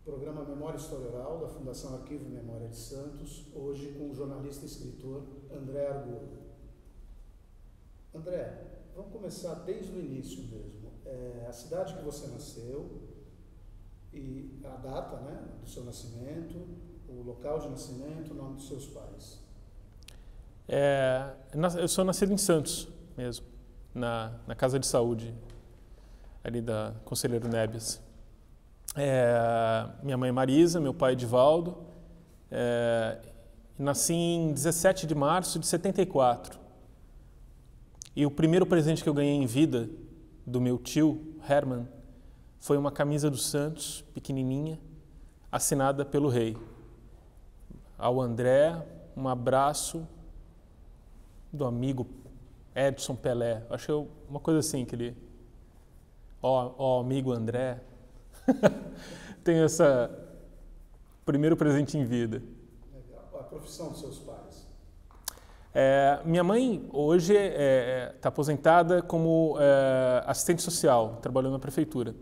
programa Memória e História Oral da Fundação Arquivo e Memória de Santos, hoje com o jornalista e escritor André Argolo. André, vamos começar desde o início mesmo. A cidade que você nasceu e a data, né, do seu nascimento, o local de nascimento, o nome dos seus pais. Eu sou nascido em Santos mesmo, na Casa de Saúde, ali da Conselheiro Nebias. Minha mãe é Marisa, meu pai é Edivaldo. Nasci em 17 de março de 74. E o primeiro presente que eu ganhei em vida do meu tio, Herman, foi uma camisa do Santos, pequenininha, assinada pelo rei. Ao André, um abraço do amigo Edson Pelé. Acho que uma coisa assim que ele... Ó, amigo André. Tem essa primeiro presente em vida. Legal. A profissão dos seus pais? Minha mãe hoje está aposentada como assistente social, trabalhando na prefeitura.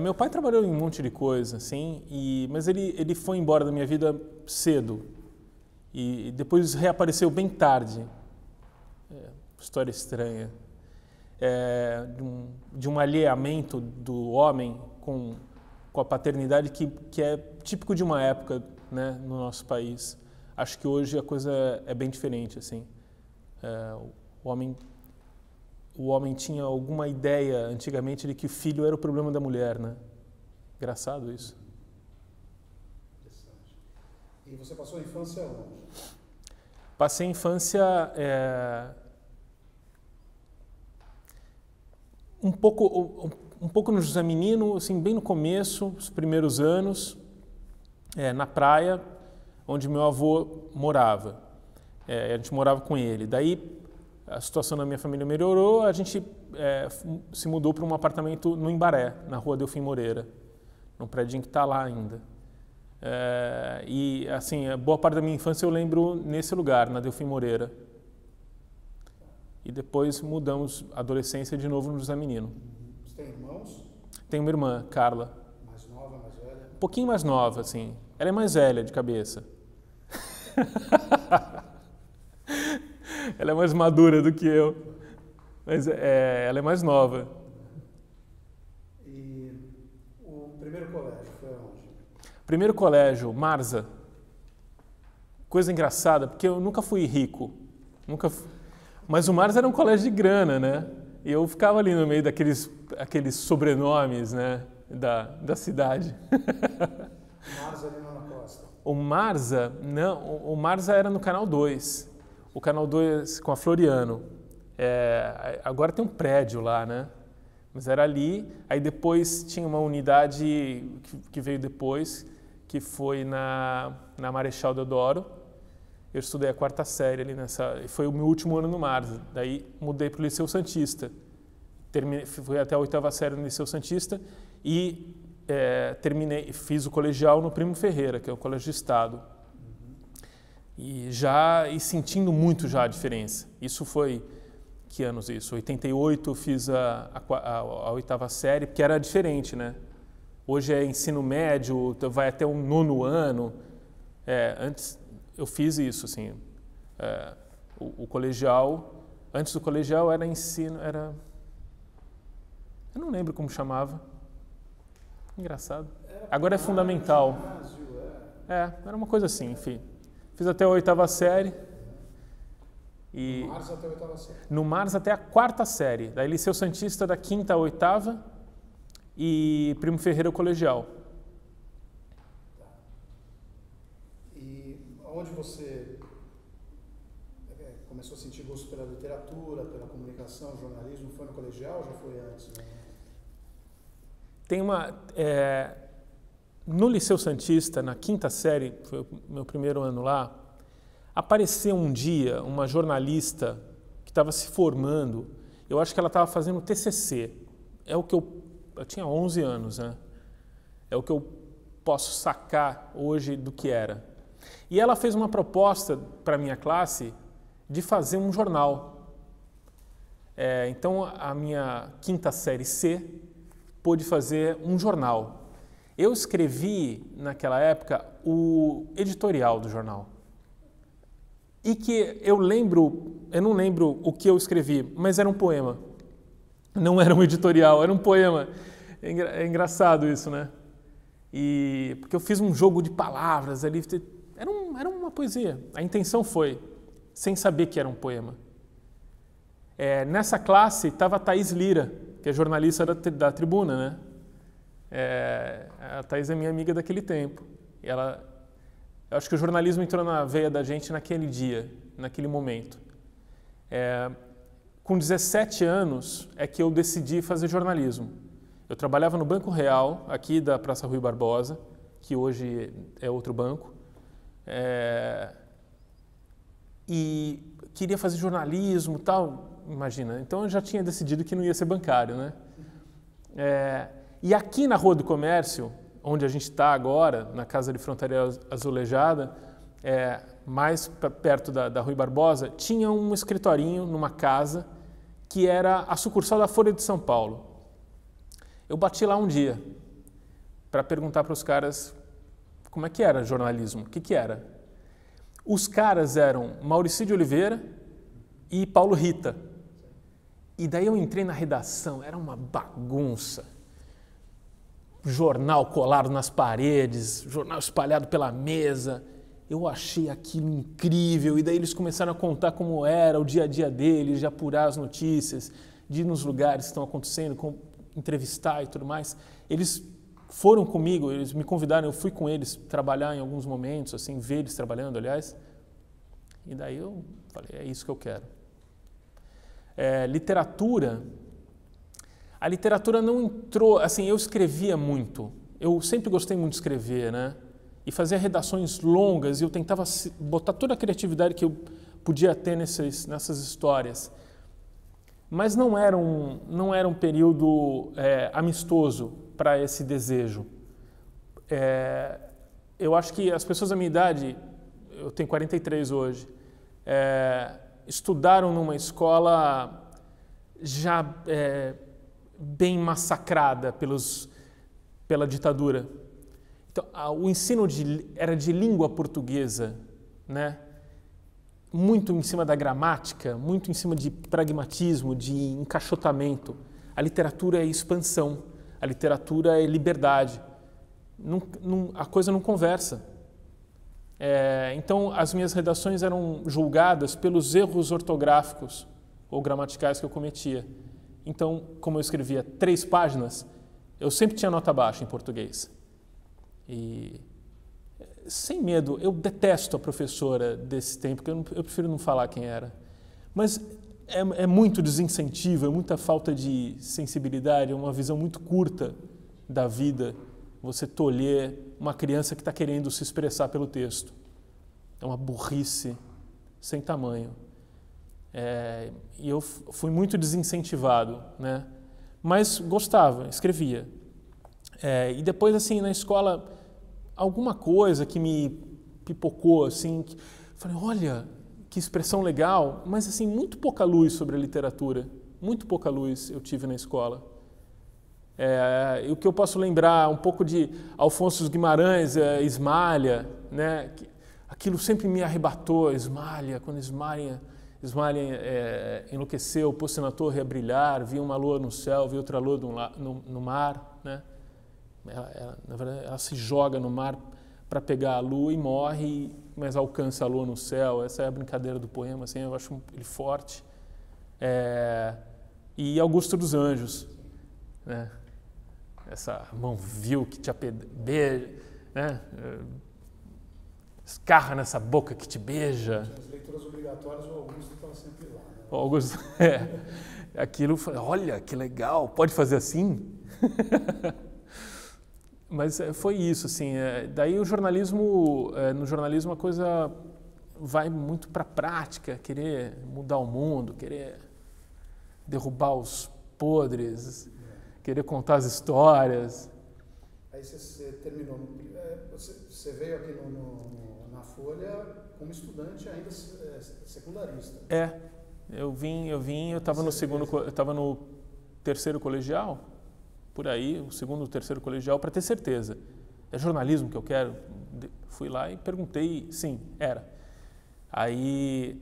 Meu pai trabalhou em um monte de coisa, assim, mas ele foi embora da minha vida cedo e depois reapareceu bem tarde. História estranha. De um alheamento do homem com a paternidade que é típico de uma época, né, no nosso país. Acho que hoje a coisa é bem diferente, assim. O homem tinha alguma ideia antigamente de que o filho era o problema da mulher, né? Engraçado isso. Interessante. E você passou a infância onde? Passei a infância um pouco no José Menino, assim, bem no começo, os primeiros anos, na praia, onde meu avô morava. A gente morava com ele. Daí a situação da minha família melhorou, a gente se mudou para um apartamento no Imbaré, na rua Delfim Moreira, num prédio que está lá ainda. E assim, boa parte da minha infância eu lembro nesse lugar, na Delfim Moreira. E depois mudamos a adolescência de novo no José Menino. Você tem irmãos? Tenho uma irmã, Carla. Mais nova, mais velha? Um pouquinho mais nova, assim. Ela é mais velha de cabeça. Ela é mais madura do que eu. Mas ela é mais nova. E o primeiro colégio foi aonde? Primeiro colégio, Marza. Coisa engraçada, porque eu nunca fui rico. Mas o Marza era um colégio de grana, né? E eu ficava ali no meio daqueles sobrenomes, né, da cidade. Marza ali na Costa. O Marza, não, o Marza era no Canal 2. O Canal 2 com a Floriano. Agora tem um prédio lá, né? Mas era ali. Aí depois tinha uma unidade que veio depois, que foi na Marechal Deodoro. Eu estudei a 4ª série ali foi o meu último ano no Marza. Daí mudei para o Liceu Santista. Fui até a 8ª série no Liceu Santista e fiz o colegial no Primo Ferreira, que é o colégio de Estado. E sentindo muito já a diferença. Isso foi, que anos isso? 88 eu fiz a 8ª série, porque era diferente, né? Hoje é ensino médio, vai até o 9º ano. Antes eu fiz isso, assim. O colegial, antes do colegial era ensino, eu não lembro como chamava. Engraçado. Agora é fundamental. Era uma coisa assim, enfim. Fiz até a 8ª série. No Marza até a 8ª série. No Marza até a 4ª série. Daí Liceu Santista da 5ª à 8ª e Primo Ferreira o colegial. Tá. E onde você começou a sentir gosto pela literatura, pela comunicação, jornalismo? Foi no colegial ou já foi antes? Né? No Liceu Santista, na 5ª série, foi o meu primeiro ano lá, apareceu um dia uma jornalista que estava se formando. Eu acho que ela estava fazendo TCC. Eu tinha 11 anos, né? É o que eu posso sacar hoje do que era. E ela fez uma proposta para a minha classe de fazer um jornal. Então, a minha 5ª série C pôde fazer um jornal. Eu escrevi, naquela época, o editorial do jornal. E que eu não lembro o que eu escrevi, mas era um poema. Não era um editorial, era um poema. É engraçado isso, né? Porque eu fiz um jogo de palavras ali, era uma poesia. A intenção foi, sem saber que era um poema. Nessa classe estava a Thaís Lira, que é jornalista da Tribuna, né? A Thaís é minha amiga daquele tempo. Eu acho que o jornalismo entrou na veia da gente naquele dia, naquele momento. Com 17 anos é que eu decidi fazer jornalismo. Eu trabalhava no Banco Real, aqui da Praça Rui Barbosa, que hoje é outro banco, e queria fazer jornalismo e tal, imagina. Então eu já tinha decidido que não ia ser bancário, né? E aqui na Rua do Comércio, onde a gente está agora, na Casa de Frontaria Azulejada, mais perto da Rui Barbosa, tinha um escritorinho numa casa que era a sucursal da Folha de São Paulo. Eu bati lá um dia para perguntar para os caras como é que era jornalismo, o que era. Os caras eram Mauricy de Oliveira e Paulo Rita. E daí eu entrei na redação, era uma bagunça. Jornal colado nas paredes, jornal espalhado pela mesa. Eu achei aquilo incrível. E daí eles começaram a contar como era o dia a dia deles, de apurar as notícias, de ir nos lugares que estão acontecendo, entrevistar e tudo mais. Eles foram comigo, eles me convidaram, eu fui com eles trabalhar em alguns momentos, assim, ver eles trabalhando, aliás. E daí eu falei, é isso que eu quero. Literatura. A literatura não entrou, assim, eu escrevia muito. Eu sempre gostei muito de escrever, né? E fazia redações longas e eu tentava botar toda a criatividade que eu podia ter nessas histórias. Mas não era um período amistoso para esse desejo. Eu acho que as pessoas da minha idade, eu tenho 43 hoje, estudaram numa escola já bem massacrada pela ditadura. Então, o ensino era de língua portuguesa, né? Muito em cima da gramática, muito em cima de pragmatismo, de encaixotamento. A literatura é expansão, a literatura é liberdade. A coisa não conversa. Então, as minhas redações eram julgadas pelos erros ortográficos ou gramaticais que eu cometia. Então, como eu escrevia 3 páginas, eu sempre tinha nota baixa em português. E, sem medo, eu detesto a professora desse tempo, porque eu prefiro não falar quem era. Mas é muito desincentivo, é muita falta de sensibilidade, é uma visão muito curta da vida, você tolher uma criança que está querendo se expressar pelo texto. É uma burrice sem tamanho. E eu fui muito desincentivado, né? Mas gostava, escrevia. E depois, assim, na escola, alguma coisa que me pipocou, assim, falei, olha, que expressão legal, mas, assim, muito pouca luz sobre a literatura, muito pouca luz eu tive na escola. E o que eu posso lembrar, um pouco de Alfonso Guimarães, Ismália, né? Aquilo sempre me arrebatou, Ismália, quando Ismália enlouqueceu, pôs-se na torre a brilhar, viu uma lua no céu, viu outra lua no mar, né? Na verdade, ela se joga no mar para pegar a lua e morre, mas alcança a lua no céu. Essa é a brincadeira do poema, assim, eu acho ele forte. E Augusto dos Anjos, né? Essa mão vil que te beija, né? Escarra nessa boca que te beija. As leituras obrigatórias, o Augusto estava sempre lá, né? O Augusto, aquilo, olha, que legal, pode fazer assim? Mas foi isso, assim. Daí o jornalismo, no jornalismo a coisa vai muito para a prática, querer mudar o mundo, querer derrubar os podres, querer contar as histórias. Aí você terminou, você veio aqui na Folha como estudante ainda secundarista. Eu estava no terceiro colegial. por aí, o segundo ou terceiro colegial, para ter certeza. É jornalismo que eu quero? Fui lá e perguntei, sim, era. Aí,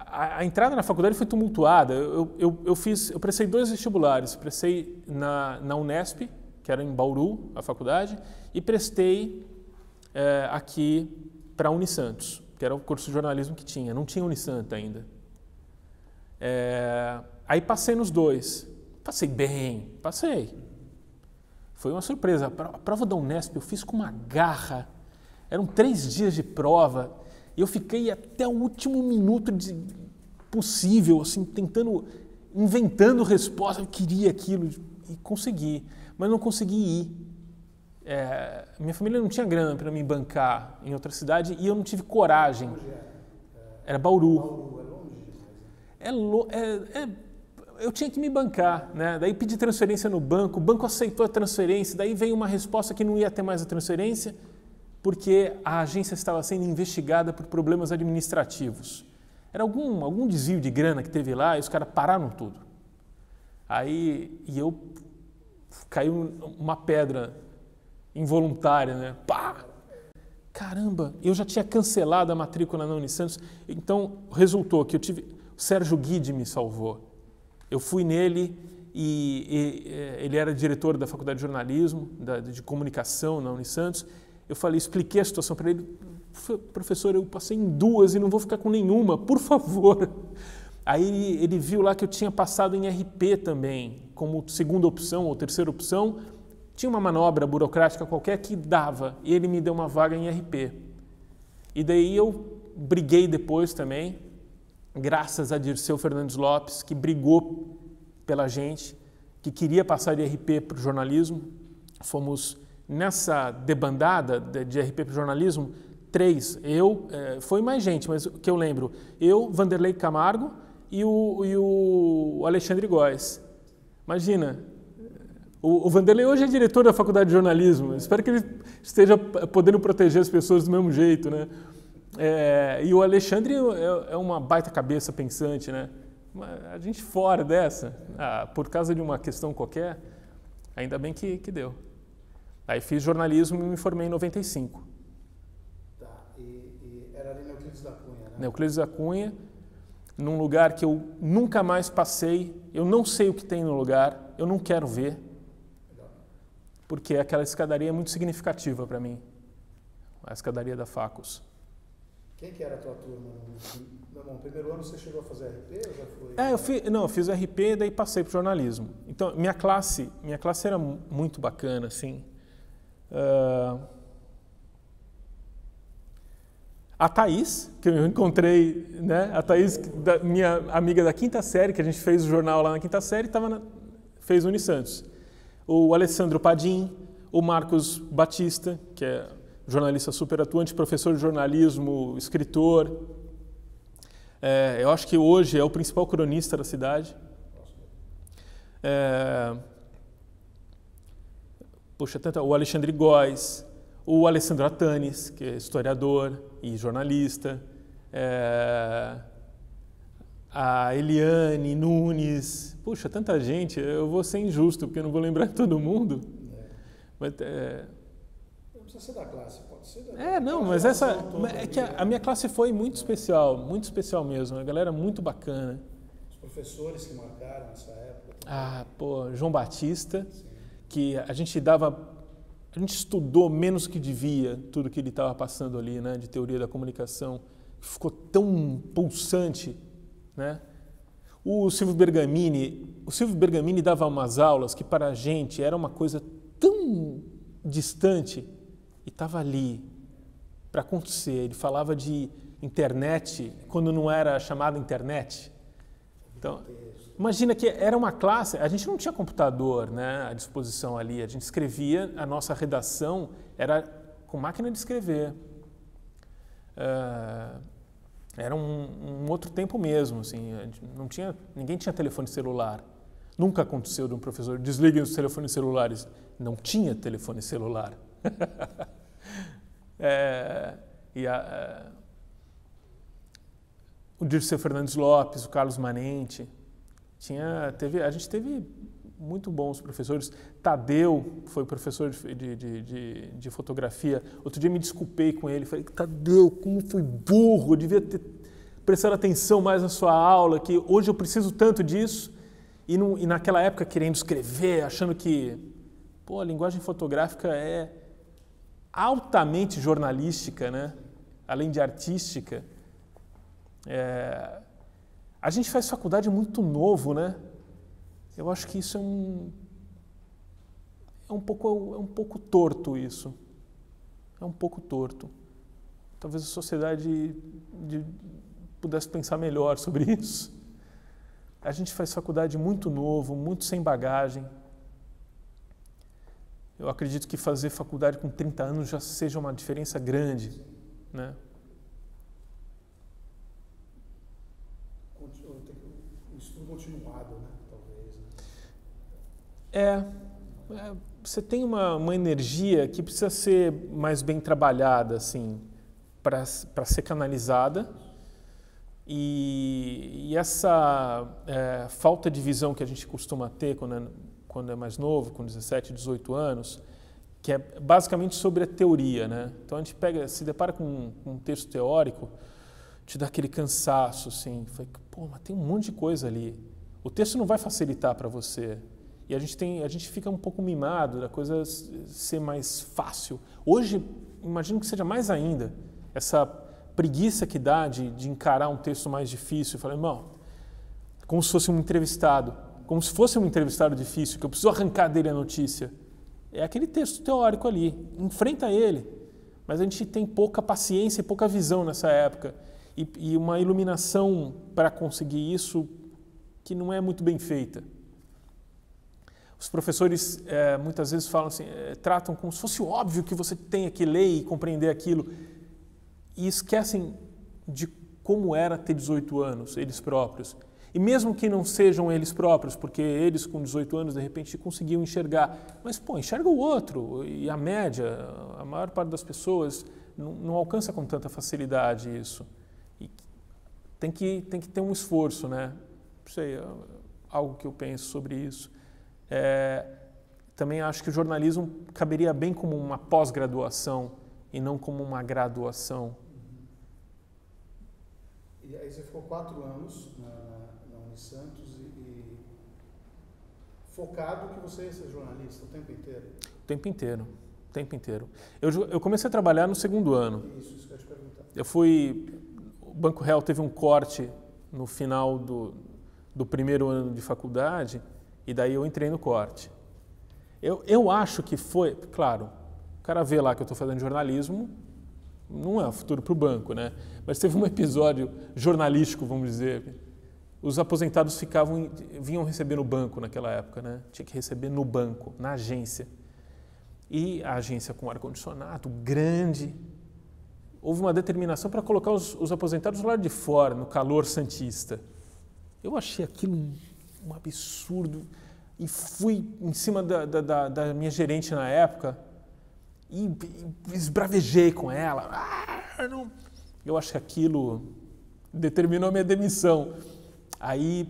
a entrada na faculdade foi tumultuada. Eu prestei 2 vestibulares. Prestei na Unesp, que era em Bauru, a faculdade, e prestei aqui para a Unisantos, que era o curso de jornalismo que tinha. Não tinha Unisanta ainda. Aí passei nos 2. Passei bem, passei. Foi uma surpresa. A prova da Unesp eu fiz com uma garra. Eram 3 dias de prova. E eu fiquei até o último minuto possível, assim, inventando resposta. Eu queria aquilo e consegui, mas não consegui ir. Minha família não tinha grana para me bancar em outra cidade e eu não tive coragem. Era Bauru. Bauru é longe. Eu tinha que me bancar, né? Daí pedi transferência no banco, o banco aceitou a transferência, daí veio uma resposta que não ia ter mais a transferência, porque a agência estava sendo investigada por problemas administrativos. Era algum desvio de grana que teve lá e os caras pararam tudo. Aí, caiu uma pedra involuntária, né? Pá! Caramba, eu já tinha cancelado a matrícula na Unisantos, então resultou que o Sérgio Guide me salvou. Eu fui nele e ele era diretor da Faculdade de Jornalismo, de Comunicação na Unisantos. Eu expliquei a situação para ele. Professor, eu passei em 2 e não vou ficar com nenhuma, por favor. Aí ele viu lá que eu tinha passado em RP também, como segunda opção ou terceira opção. Tinha uma manobra burocrática qualquer que dava, e ele me deu uma vaga em RP. E daí eu briguei depois também, graças a Dirceu Fernandes Lopes, que brigou pela gente, que queria passar de RP para o jornalismo. Fomos nessa debandada de RP para o jornalismo, 3. Foi mais gente, mas o que eu lembro, eu, Vanderlei Camargo e o Alexandre Góes. Imagina, o Vanderlei hoje é diretor da Faculdade de Jornalismo. Espero que ele esteja podendo proteger as pessoas do mesmo jeito, né? E o Alexandre é uma baita cabeça pensante, né? A gente fora dessa, por causa de uma questão qualquer, ainda bem que deu. Aí fiz jornalismo e me formei em 95. Tá, e era ali no Euclides da Cunha, né? No Euclides da Cunha, num lugar que eu nunca mais passei, eu não sei o que tem no lugar, eu não quero ver, porque aquela escadaria é muito significativa para mim, a escadaria da Facus. Quem que era a tua turma? No primeiro ano você chegou a fazer RP ou já foi? Eu fiz RP, daí passei para o jornalismo. Então, minha classe era muito bacana, assim. A Thaís, que eu encontrei, né? A Thaís, minha amiga da 5ª série, que a gente fez o jornal lá na 5ª série, fez o Unisantos. O Alessandro Padim, o Marcos Batista, que é jornalista super atuante, professor de jornalismo, escritor. Eu acho que hoje é o principal cronista da cidade. O Alexandre Góes, o Alessandro Atanes, que é historiador e jornalista, a Eliane Nunes, tanta gente, eu vou ser injusto, porque eu não vou lembrar de todo mundo. Mas, não precisa ser da classe, pode ser mas que a minha classe foi muito especial mesmo, a galera muito bacana. Os professores que marcaram essa época. João Batista, sim, que a gente estudou menos que devia tudo que ele estava passando ali, né, de teoria da comunicação, ficou tão pulsante, né? O Silvio Bergamini dava umas aulas que para a gente era uma coisa tão distante e estava ali para acontecer. Ele falava de internet quando não era chamada internet. Então, imagina que era uma classe, a gente não tinha computador, né, à disposição ali, a gente escrevia, a nossa redação era com máquina de escrever. Era um outro tempo mesmo, assim, ninguém tinha telefone celular. Nunca aconteceu de um professor, desliguem os telefones celulares. Não tinha telefone celular. O Dirceu Fernandes Lopes, o Carlos Manente, a gente teve muito bons professores. Tadeu foi professor de fotografia. Outro dia me desculpei com ele, falei, Tadeu, como fui burro, eu devia ter prestado atenção mais na sua aula, que hoje eu preciso tanto disso. E naquela época querendo escrever, achando que a linguagem fotográfica é altamente jornalística, né? Além de artística. A gente faz faculdade muito novo, né? Eu acho que isso é um pouco torto isso. É um pouco torto. Talvez a sociedade pudesse pensar melhor sobre isso. A gente faz faculdade muito novo, muito sem bagagem. Eu acredito que fazer faculdade com 30 anos já seja uma diferença grande, né? O estudo continuado, né? Você tem uma energia que precisa ser mais bem trabalhada, assim, para ser canalizada. E essa falta de visão que a gente costuma ter quando é mais novo, com 17, 18 anos, que é basicamente sobre a teoria, né? Então a gente se depara com um texto teórico, te dá aquele cansaço, assim, mas tem um monte de coisa ali. O texto não vai facilitar para você. E a gente fica um pouco mimado da coisa ser mais fácil. Hoje, imagino que seja mais ainda, essa preguiça que dá de encarar um texto mais difícil. Eu falei, irmão, como se fosse um entrevistado, como se fosse um entrevistado difícil, que eu preciso arrancar dele a notícia. É aquele texto teórico ali, enfrenta ele. Mas a gente tem pouca paciência e pouca visão nessa época. E uma iluminação para conseguir isso que não é muito bem feita. Os professores muitas vezes falam assim, tratam como se fosse óbvio que você tenha que ler e compreender aquilo e esquecem de como era ter 18 anos, eles próprios. E mesmo que não sejam eles próprios, porque eles com 18 anos de repente conseguiam enxergar, mas enxerga o outro e a média, a maior parte das pessoas não alcança com tanta facilidade isso. E tem que ter um esforço, né? Não sei, algo que eu penso sobre isso. Também acho que o jornalismo caberia bem como uma pós-graduação e não como uma graduação. E aí você ficou 4 anos na Unisantos e focado que você ia ser jornalista o tempo inteiro? O tempo inteiro. Eu comecei a trabalhar no segundo ano. Isso que eu ia te perguntar. O Banco Real teve um corte no final do primeiro ano de faculdade. E daí eu entrei no corte. Eu acho que foi, claro, o cara vê lá que eu estou fazendo jornalismo, não é o futuro para o banco, né? Mas teve um episódio jornalístico, vamos dizer. Os aposentados vinham receber no banco naquela época, né? Tinha que receber no banco, na agência. E a agência com ar-condicionado grande. Houve uma determinação para colocar os aposentados do lado de fora, no calor santista. Eu achei aquilo um absurdo e fui em cima da minha gerente na época e esbravejei com ela. Eu acho que aquilo determinou a minha demissão. Aí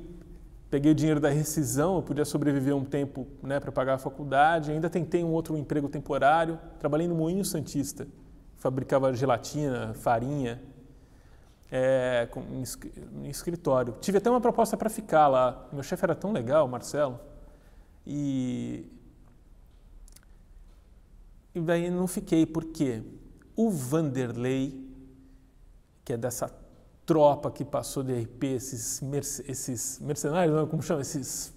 peguei o dinheiro da rescisão, eu podia sobreviver um tempo, né, para pagar a faculdade, ainda tentei um outro emprego temporário, trabalhei no Moinho Santista, fabricava gelatina, farinha, em escritório. Tive até uma proposta para ficar lá. Meu chefe era tão legal, Marcelo, e daí não fiquei, porque o Vanderlei, que é dessa tropa que passou de RP, esses mercenários, não, como chama? Esses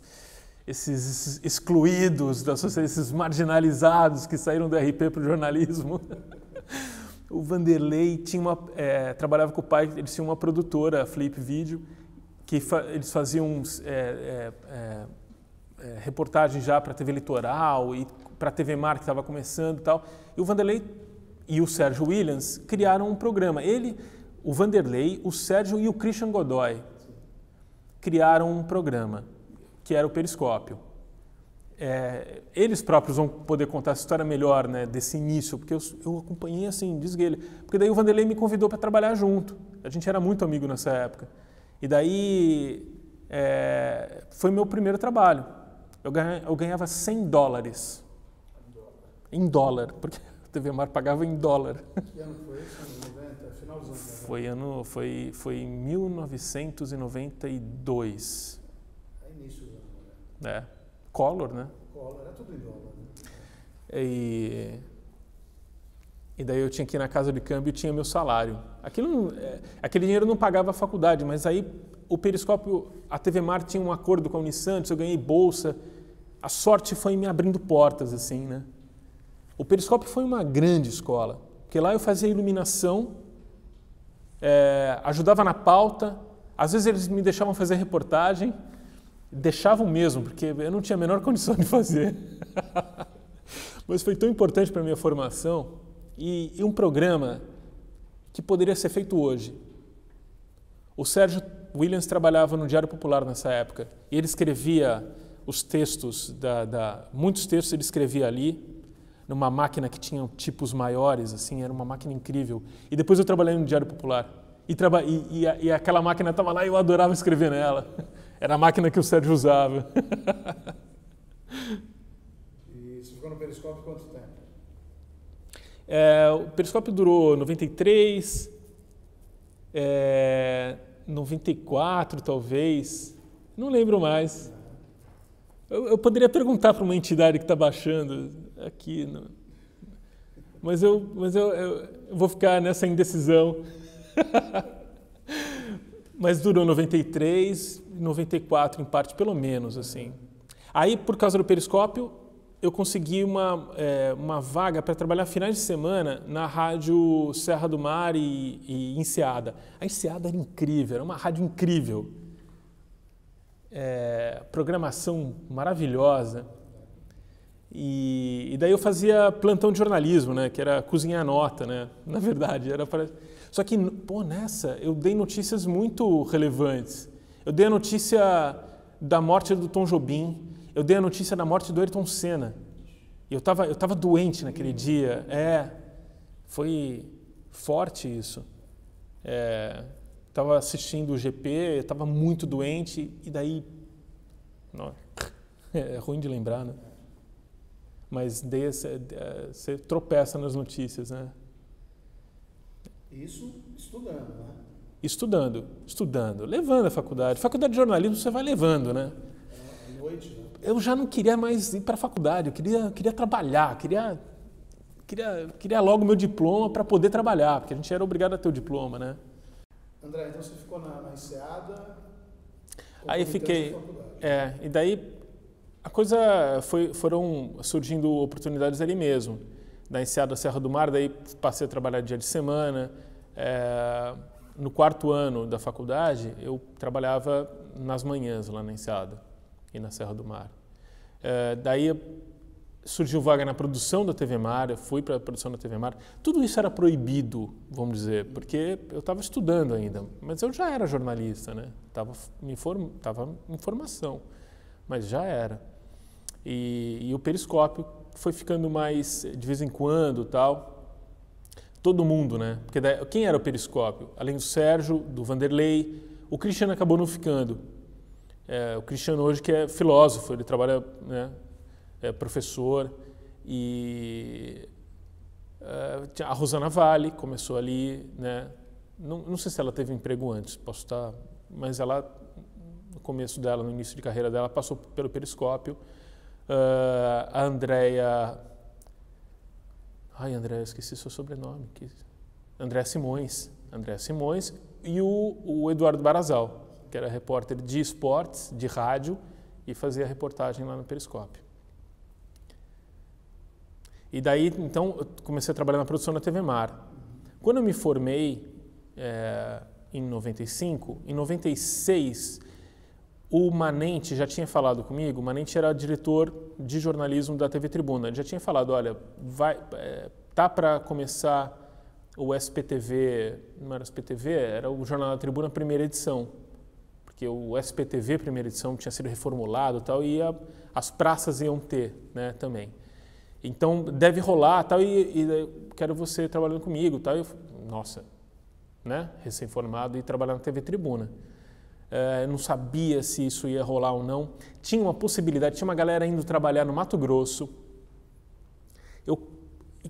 excluídos da sociedade, esses marginalizados que saíram do RP para o jornalismo. O Vanderlei trabalhava com o pai, eles tinham uma produtora, a Flip Video, que eles faziam reportagens já para a TV Litoral e para a TV Mar, que estava começando e tal. E o Vanderlei e o Sérgio Williams criaram um programa. O Vanderlei, o Sérgio e o Christian Godoy criaram um programa, que era o Periscópio. Eles próprios vão poder contar essa história melhor, né, desse início, porque eu acompanhei assim, diz ele. Porque daí o Vanderlei me convidou para trabalhar junto. A gente era muito amigo nessa época. E daí foi meu primeiro trabalho. eu ganhava $100 em dólar, porque a TV Mar pagava em dólar. Que ano foi isso? Anos 90? Final dos anos 90? Foi em 1992. É início dos anos 90. É. Collor, né? Collor, era tudo em dólar. Né? E daí eu tinha que ir na casa de câmbio e tinha meu salário. Aquele dinheiro não pagava a faculdade, mas aí o Periscópio, a TV Mar tinha um acordo com a Unisantos, eu ganhei bolsa. A sorte foi me abrindo portas, assim, né? O Periscópio foi uma grande escola, porque lá eu fazia iluminação, ajudava na pauta, às vezes eles me deixavam fazer reportagem, deixavam mesmo, porque eu não tinha a menor condição de fazer. Mas foi tão importante para a minha formação e um programa que poderia ser feito hoje. O Sérgio Williams trabalhava no Diário Popular nessa época e ele escrevia os textos, muitos textos ele escrevia ali, numa máquina que tinha tipos maiores, assim, era uma máquina incrível. E depois eu trabalhei no Diário Popular. E aquela máquina estava lá e eu adorava escrever nela. Era a máquina que o Sérgio usava. E você ficou no Periscópio quanto tempo? O Periscópio durou 93, 94 talvez, não lembro mais. Eu poderia perguntar para uma entidade que está baixando aqui, mas eu vou ficar nessa indecisão. Mas durou 93, 94 em parte, pelo menos, assim. Aí, por causa do Periscópio, eu consegui uma vaga para trabalhar finais de semana na rádio Serra do Mar e Enseada. A Enseada era incrível, era uma rádio incrível. Programação maravilhosa. E daí eu fazia plantão de jornalismo, né, que era cozinhar nota, né, na verdade. Só que, nessa eu dei notícias muito relevantes. Eu dei a notícia da morte do Tom Jobim, eu dei a notícia da morte do Ayrton Senna. Eu tava doente naquele dia. Foi forte isso. Estava assistindo o GP, estava muito doente, e daí... É ruim de lembrar, né? Mas daí você tropeça nas notícias, né? Isso estudando, né? Estudando, levando a faculdade. Faculdade de jornalismo você vai levando, né? À noite, né? Eu já não queria mais ir para a faculdade, eu queria trabalhar, queria logo meu diploma para poder trabalhar, porque a gente era obrigado a ter o diploma, né? André, então você ficou na Enseada? Aí fiquei, e daí a coisa foram surgindo oportunidades ali mesmo. Da Enseada Serra do Mar, daí passei a trabalhar dia de semana. No 4º ano da faculdade, eu trabalhava nas manhãs lá na Enseada e na Serra do Mar. Daí surgiu vaga na produção da TV Mar, eu fui para a produção da TV Mar. Tudo isso era proibido, vamos dizer, porque eu estava estudando ainda, mas eu já era jornalista, né? Estava em formação, mas já era. E o Periscópio foi ficando mais de vez em quando, tal. Todo mundo, né? Porque quem era o Periscópio? Além do Sérgio, do Vanderlei, o Cristiano acabou não ficando. O Cristiano hoje que é filósofo, ele trabalha, né? É professor, e a Rosana Vale começou ali, né? Não sei se ela teve emprego antes, posso estar, mas ela, no começo dela, no início de carreira dela, passou pelo Periscópio. A Andréia... Andréia, esqueci seu sobrenome. Andréia Simões e o Eduardo Barazal, que era repórter de esportes, de rádio, e fazia reportagem lá no Periscópio. E daí, então, eu comecei a trabalhar na produção da TV Mar. Quando eu me formei, em 95, em 96, o Manente já tinha falado comigo. O Manente era diretor de jornalismo da TV Tribuna. Ele já tinha falado, olha, tá para começar o SPTV, não era SPTV, era o Jornal da Tribuna, primeira edição. Porque o SPTV, primeira edição, tinha sido reformulado e tal, e as praças iam ter, né, também. Então, deve rolar, tal, e quero você trabalhando comigo, tal. E eu, nossa, né, recém-formado, e trabalhar na TV Tribuna. não sabia se isso ia rolar ou não. Tinha uma possibilidade, tinha uma galera indo trabalhar no Mato Grosso,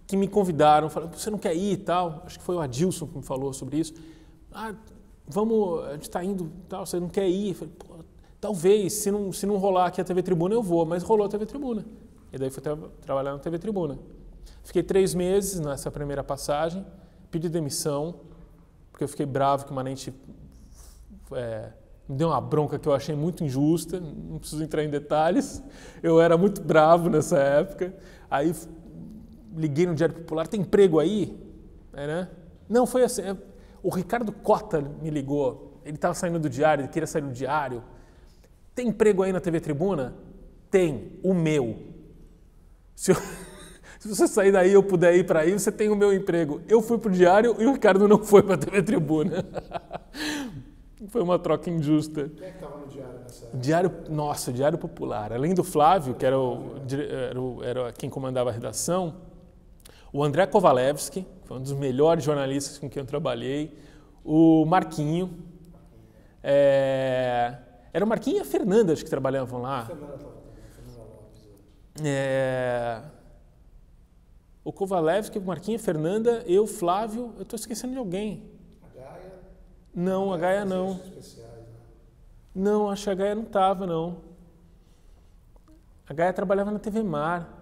que me convidaram, falaram, você não quer ir e tal? Acho que foi o Adilson que me falou sobre isso. Vamos, a gente está indo, tal, você não quer ir? Eu falei, talvez, se não rolar aqui a TV Tribuna, eu vou, mas rolou a TV Tribuna. E daí fui trabalhar na TV Tribuna. Fiquei 3 meses nessa primeira passagem, pedi demissão, porque eu fiquei bravo que o Manente me deu uma bronca que eu achei muito injusta, não preciso entrar em detalhes, eu era muito bravo nessa época. Aí liguei no Diário Popular, tem emprego aí? Né? Não, foi assim, o Ricardo Cota me ligou, ele estava saindo do Diário, ele queria sair do Diário. Tem emprego aí na TV Tribuna? Tem, o meu. Se você sair daí e eu puder ir para aí, você tem o meu emprego. Eu fui para o Diário e o Ricardo não foi para a TV Tribuna. Foi uma troca injusta. Quem é que estava no Diário nessa época? Diário Popular. Além do Flávio, que era quem comandava a redação, o André Kovalevski, que foi um dos melhores jornalistas com quem eu trabalhei, o Marquinho, era o Marquinho e a Fernanda, acho que trabalhavam lá. Fernanda Lopes. O Kovalevski, o Marquinho, a Fernanda, eu, Flávio, eu estou esquecendo de alguém. A Gaia? Não, a Gaia não. Especiais, né? Não, acho que a Gaia não estava, não. A Gaia trabalhava na TV Mar.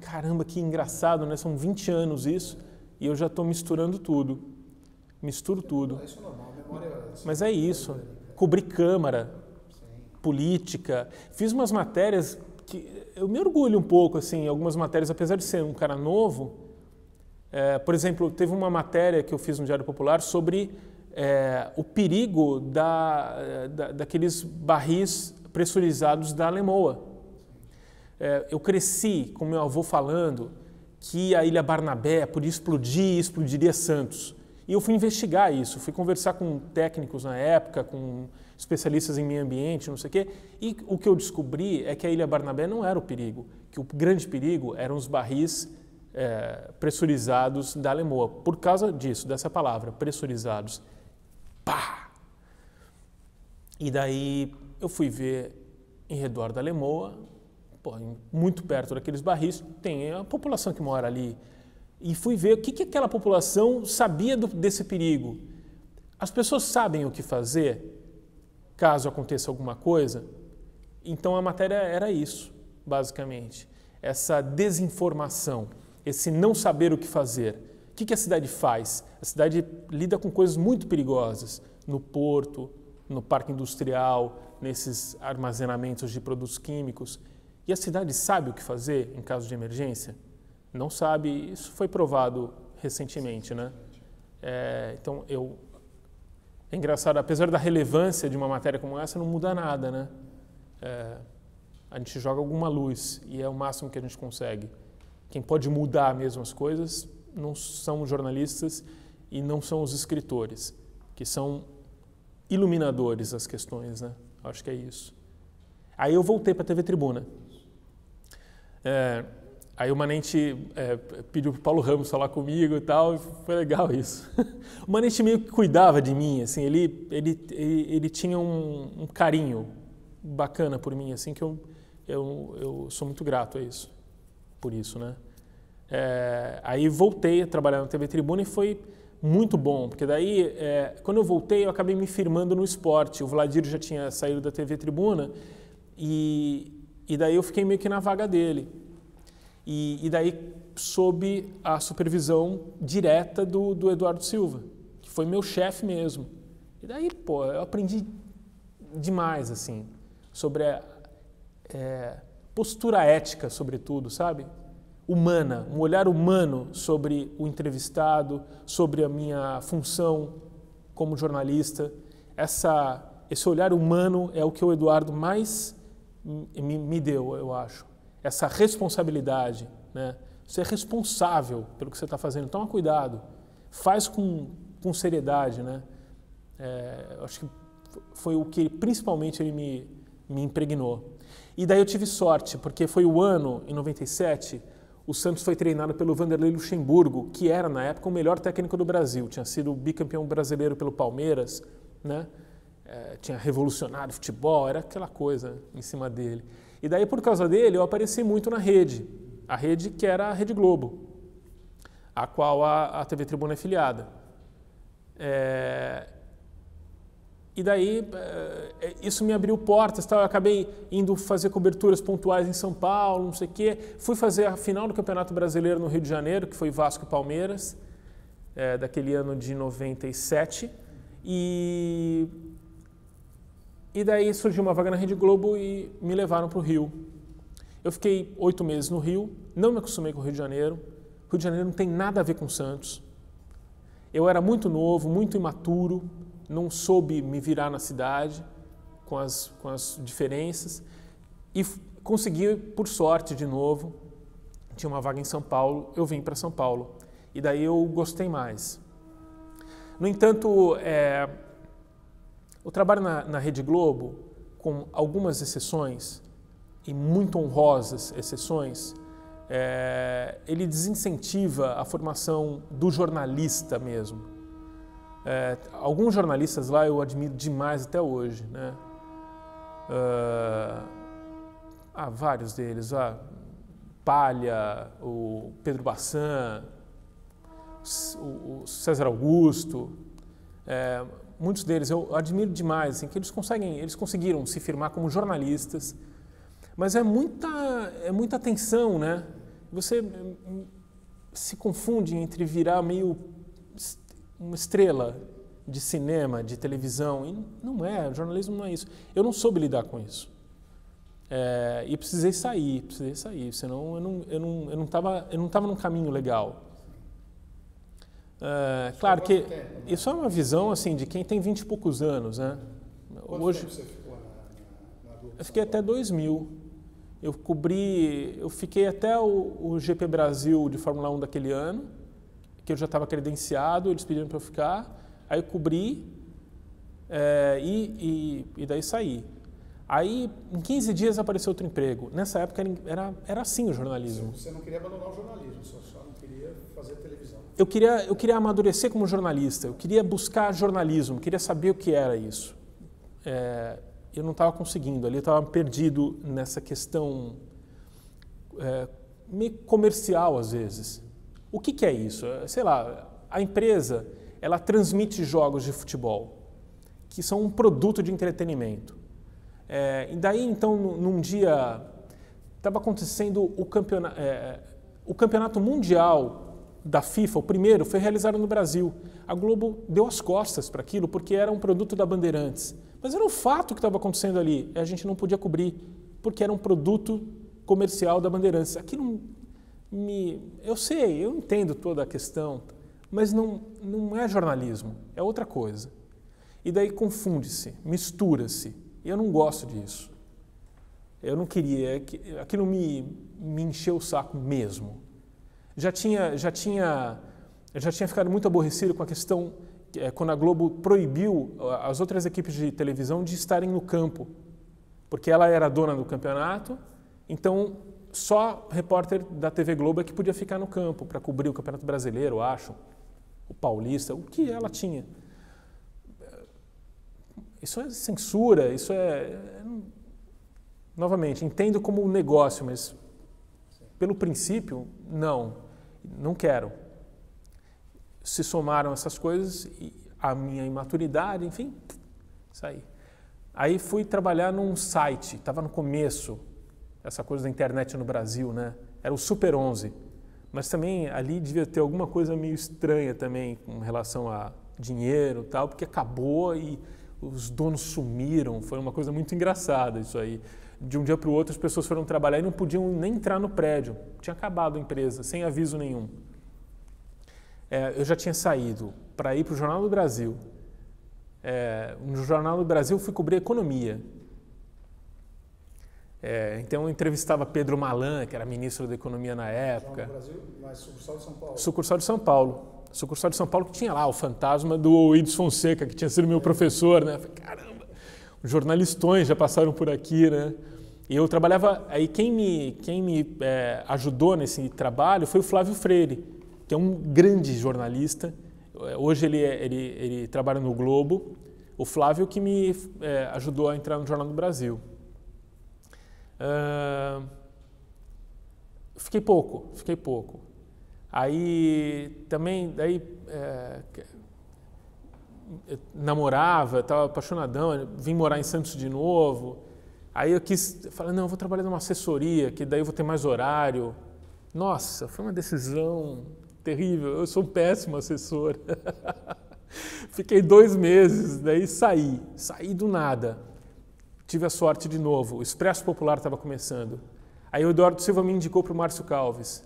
Caramba, que engraçado, né? São 20 anos isso e eu já estou misturando tudo. Misturo tudo. Isso é normal, a memória assim, mas é isso. Cobri Câmara, política. Fiz umas matérias que eu me orgulho um pouco, assim, algumas matérias, apesar de ser um cara novo. Por exemplo, teve uma matéria que eu fiz no Diário Popular sobre o perigo daqueles barris pressurizados da Alemoa. Eu cresci com meu avô falando que a Ilha Barnabé podia explodir e explodiria Santos. E eu fui investigar isso, fui conversar com técnicos na época, com especialistas em meio ambiente, não sei o quê. E o que eu descobri é que a Ilha Barnabé não era o perigo, que o grande perigo eram os barris pressurizados da Alemoa. Por causa disso, dessa palavra, pressurizados. Pá! E daí eu fui ver em redor da Alemoa, muito perto daqueles barris, tem a população que mora ali. E fui ver o que aquela população sabia desse perigo. As pessoas sabem o que fazer caso aconteça alguma coisa? Então a matéria era isso, basicamente. Essa desinformação, esse não saber o que fazer. O que a cidade faz? A cidade lida com coisas muito perigosas. No porto, no parque industrial, nesses armazenamentos de produtos químicos. E a cidade sabe o que fazer em caso de emergência? Não sabe, isso foi provado recentemente, né? Então, é engraçado, apesar da relevância de uma matéria como essa, não muda nada, né? A gente joga alguma luz e é o máximo que a gente consegue. Quem pode mudar mesmo as coisas não são os jornalistas e não são os escritores, que são iluminadores das questões, né? Acho que é isso. Aí eu voltei para a TV Tribuna. Aí o Manente pediu para o Paulo Ramos falar comigo e tal, e foi legal isso. O Manente meio que cuidava de mim, assim, ele tinha um carinho bacana por mim, assim, que eu sou muito grato a isso, por isso, né? Aí voltei a trabalhar na TV Tribuna e foi muito bom, porque daí, quando eu voltei, eu acabei me firmando no esporte. O Vladir já tinha saído da TV Tribuna e daí eu fiquei meio que na vaga dele. E daí sob a supervisão direta do Eduardo Silva, que foi meu chefe mesmo. E daí, eu aprendi demais, assim, sobre a postura ética, sobretudo, sabe? Humana, um olhar humano sobre o entrevistado, sobre a minha função como jornalista. Esse olhar humano é o que o Eduardo mais me deu, eu acho. Essa responsabilidade, né? Você é responsável pelo que você está fazendo, toma cuidado, faz com seriedade, né? Acho que foi o que principalmente ele me impregnou. E daí eu tive sorte, porque foi o ano, em 97, o Santos foi treinado pelo Vanderlei Luxemburgo, que era, na época, o melhor técnico do Brasil, tinha sido bicampeão brasileiro pelo Palmeiras, né? tinha revolucionado o futebol, era aquela coisa em cima dele. E daí, por causa dele, eu apareci muito na rede, a rede que era a Rede Globo, a qual a TV Tribuna é filiada. E daí, isso me abriu portas, tá? Eu acabei indo fazer coberturas pontuais em São Paulo, não sei o quê. Fui fazer a final do Campeonato Brasileiro no Rio de Janeiro, que foi Vasco e Palmeiras, daquele ano de 97. E daí surgiu uma vaga na Rede Globo e me levaram para o Rio. Eu fiquei 8 meses no Rio, não me acostumei com o Rio de Janeiro. O Rio de Janeiro não tem nada a ver com Santos. Eu era muito novo, muito imaturo, não soube me virar na cidade com as diferenças e consegui, por sorte, de novo, tinha uma vaga em São Paulo, eu vim para São Paulo e daí eu gostei mais. No entanto, o trabalho na Rede Globo, com algumas exceções e muito honrosas exceções, ele desincentiva a formação do jornalista mesmo. Alguns jornalistas lá eu admiro demais até hoje, né? Vários deles, Palha, o Pedro Bassan, o César Augusto, muitos deles eu admiro demais, assim, que eles conseguiram se firmar como jornalistas, mas é muita tensão, né? Você se confunde entre virar meio uma estrela de cinema, de televisão, e não é, o jornalismo não é isso. Eu não soube lidar com isso. E precisei sair, senão eu não estava num caminho legal. Claro que isso é uma visão assim, de quem tem 20 e poucos anos, né? Quanto tempo você ficou na Globo? Eu fiquei até 2000. Eu fiquei até o GP Brasil de Fórmula 1 daquele ano, que eu já estava credenciado, eles pediram para eu ficar, aí eu cobri e daí saí. Aí, em 15 dias, apareceu outro emprego. Nessa época era assim o jornalismo. Você não queria abandonar o jornalismo, só não queria fazer televisão. Eu queria amadurecer como jornalista, eu queria buscar jornalismo, queria saber o que era isso. Eu não estava conseguindo, ali eu estava perdido nessa questão meio comercial às vezes. O que é isso? Sei lá, a empresa, ela transmite jogos de futebol, que são um produto de entretenimento. E daí, então, num dia, estava acontecendo o campeonato mundial da FIFA, o primeiro, foi realizado no Brasil. A Globo deu as costas para aquilo, porque era um produto da Bandeirantes. Mas era um fato que estava acontecendo ali, e a gente não podia cobrir, porque era um produto comercial da Bandeirantes. Aquilo eu sei, eu entendo toda a questão, mas não é jornalismo, é outra coisa. E daí confunde-se, mistura-se. E eu não gosto disso. Eu não queria, aquilo me encheu o saco mesmo. Já tinha ficado muito aborrecido com a questão, quando a Globo proibiu as outras equipes de televisão de estarem no campo, porque ela era dona do campeonato, então só repórter da TV Globo é que podia ficar no campo para cobrir o Campeonato Brasileiro, eu acho, o Paulista, o que ela tinha. Isso é censura, isso novamente, entendo como um negócio, mas pelo princípio, não quero. Se somaram essas coisas, e a minha imaturidade, enfim, saí. Aí fui trabalhar num site, estava no começo, essa coisa da internet no Brasil, né? Era o Super 11, mas também ali devia ter alguma coisa meio estranha também com relação a dinheiro e tal, porque acabou e os donos sumiram, foi uma coisa muito engraçada isso aí. De um dia para o outro as pessoas foram trabalhar e não podiam nem entrar no prédio, tinha acabado a empresa, sem aviso nenhum. Eu já tinha saído para ir para o Jornal do Brasil. No Jornal do Brasil fui cobrir economia. Então eu entrevistava Pedro Malan, que era ministro da Economia na época. Jornal do Brasil, mas sucursal de São Paulo. Sucursal de São Paulo. Sucursal de São Paulo que tinha lá o fantasma do Ides Fonseca, que tinha sido meu professor, né? Caramba, os jornalistões já passaram por aqui, né? E eu trabalhava, aí quem me ajudou nesse trabalho foi o Flávio Freire, que é um grande jornalista. Hoje ele trabalha no Globo, O Flávio que me ajudou a entrar no Jornal do Brasil. Fiquei pouco. Aí também, eu namorava, estava apaixonadão, vim morar em Santos de novo. Aí eu falei, não, eu vou trabalhar numa assessoria, que daí eu vou ter mais horário. Nossa, foi uma decisão terrível, eu sou um péssimo assessor. Fiquei 2 meses, daí saí do nada. Tive a sorte de novo, o Expresso Popular estava começando. Aí o Eduardo Silva me indicou para o Márcio Calves.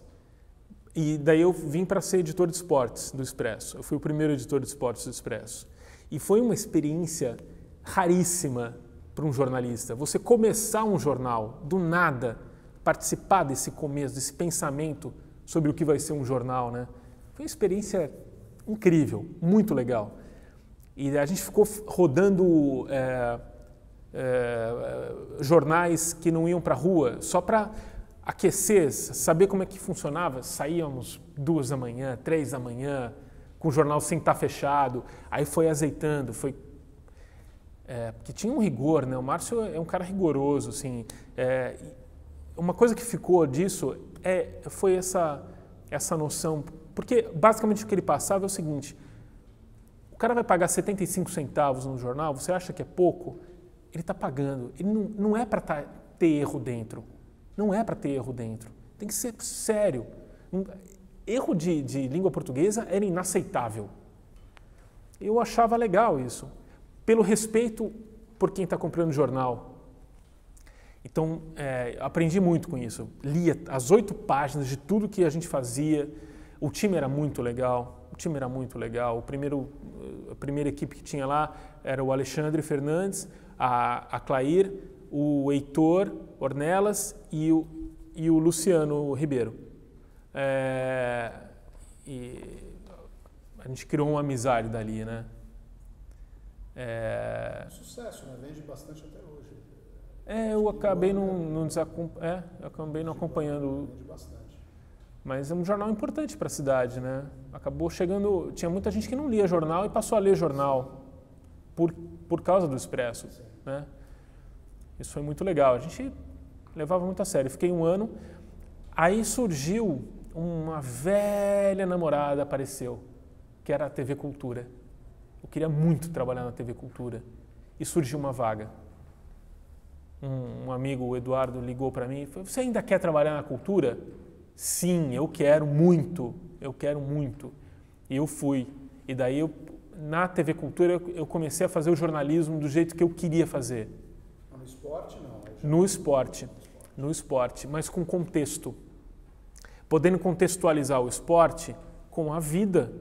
E daí eu vim para ser editor de esportes do Expresso. Eu fui o primeiro editor de esportes do Expresso. E foi uma experiência raríssima para um jornalista. Você começar um jornal do nada, participar desse começo, desse pensamento sobre o que vai ser um jornal, né? Foi uma experiência incrível, muito legal. E a gente ficou rodando jornais que não iam para a rua, só para aquecer, saber como é que funcionava. Saíamos 2 da manhã, 3 da manhã, com o jornal sem estar fechado. Aí foi azeitando, porque tinha um rigor, né? O Márcio é um cara rigoroso, assim. Uma coisa que ficou disso foi essa noção, porque basicamente o que ele passava é o seguinte: o cara vai pagar 75 centavos no jornal, você acha que é pouco? Ele está pagando. Ele não é para ter erro dentro. Não é para ter erro dentro. Tem que ser sério. Erro de língua portuguesa era inaceitável. Eu achava legal isso, pelo respeito por quem está comprando o jornal. Então, aprendi muito com isso. Lia as 8 páginas de tudo que a gente fazia. O time era muito legal. A primeira equipe que tinha lá era o Alexandre Fernandes, a Clair, o Heitor Ornelas e o Luciano Ribeiro. E a gente criou uma amizade dali, né? Sucesso, né? Vende bastante até hoje. Eu acabei não acompanhando. Vende bastante. Mas é um jornal importante para a cidade, né? Acabou chegando, tinha muita gente que não lia jornal e passou a ler jornal por causa do Expresso, né? Isso foi muito legal. A gente levava muito a sério. Fiquei 1 ano. Aí surgiu uma velha namorada, apareceu, que era a TV Cultura. Eu queria muito trabalhar na TV Cultura. E surgiu uma vaga. Um amigo, o Eduardo, ligou para mim e falou: você ainda quer trabalhar na Cultura? Sim, eu quero muito. E eu fui. E daí, na TV Cultura, eu comecei a fazer o jornalismo do jeito que eu queria fazer. No esporte, não? No esporte, mas com contexto. Podendo contextualizar o esporte com a vida,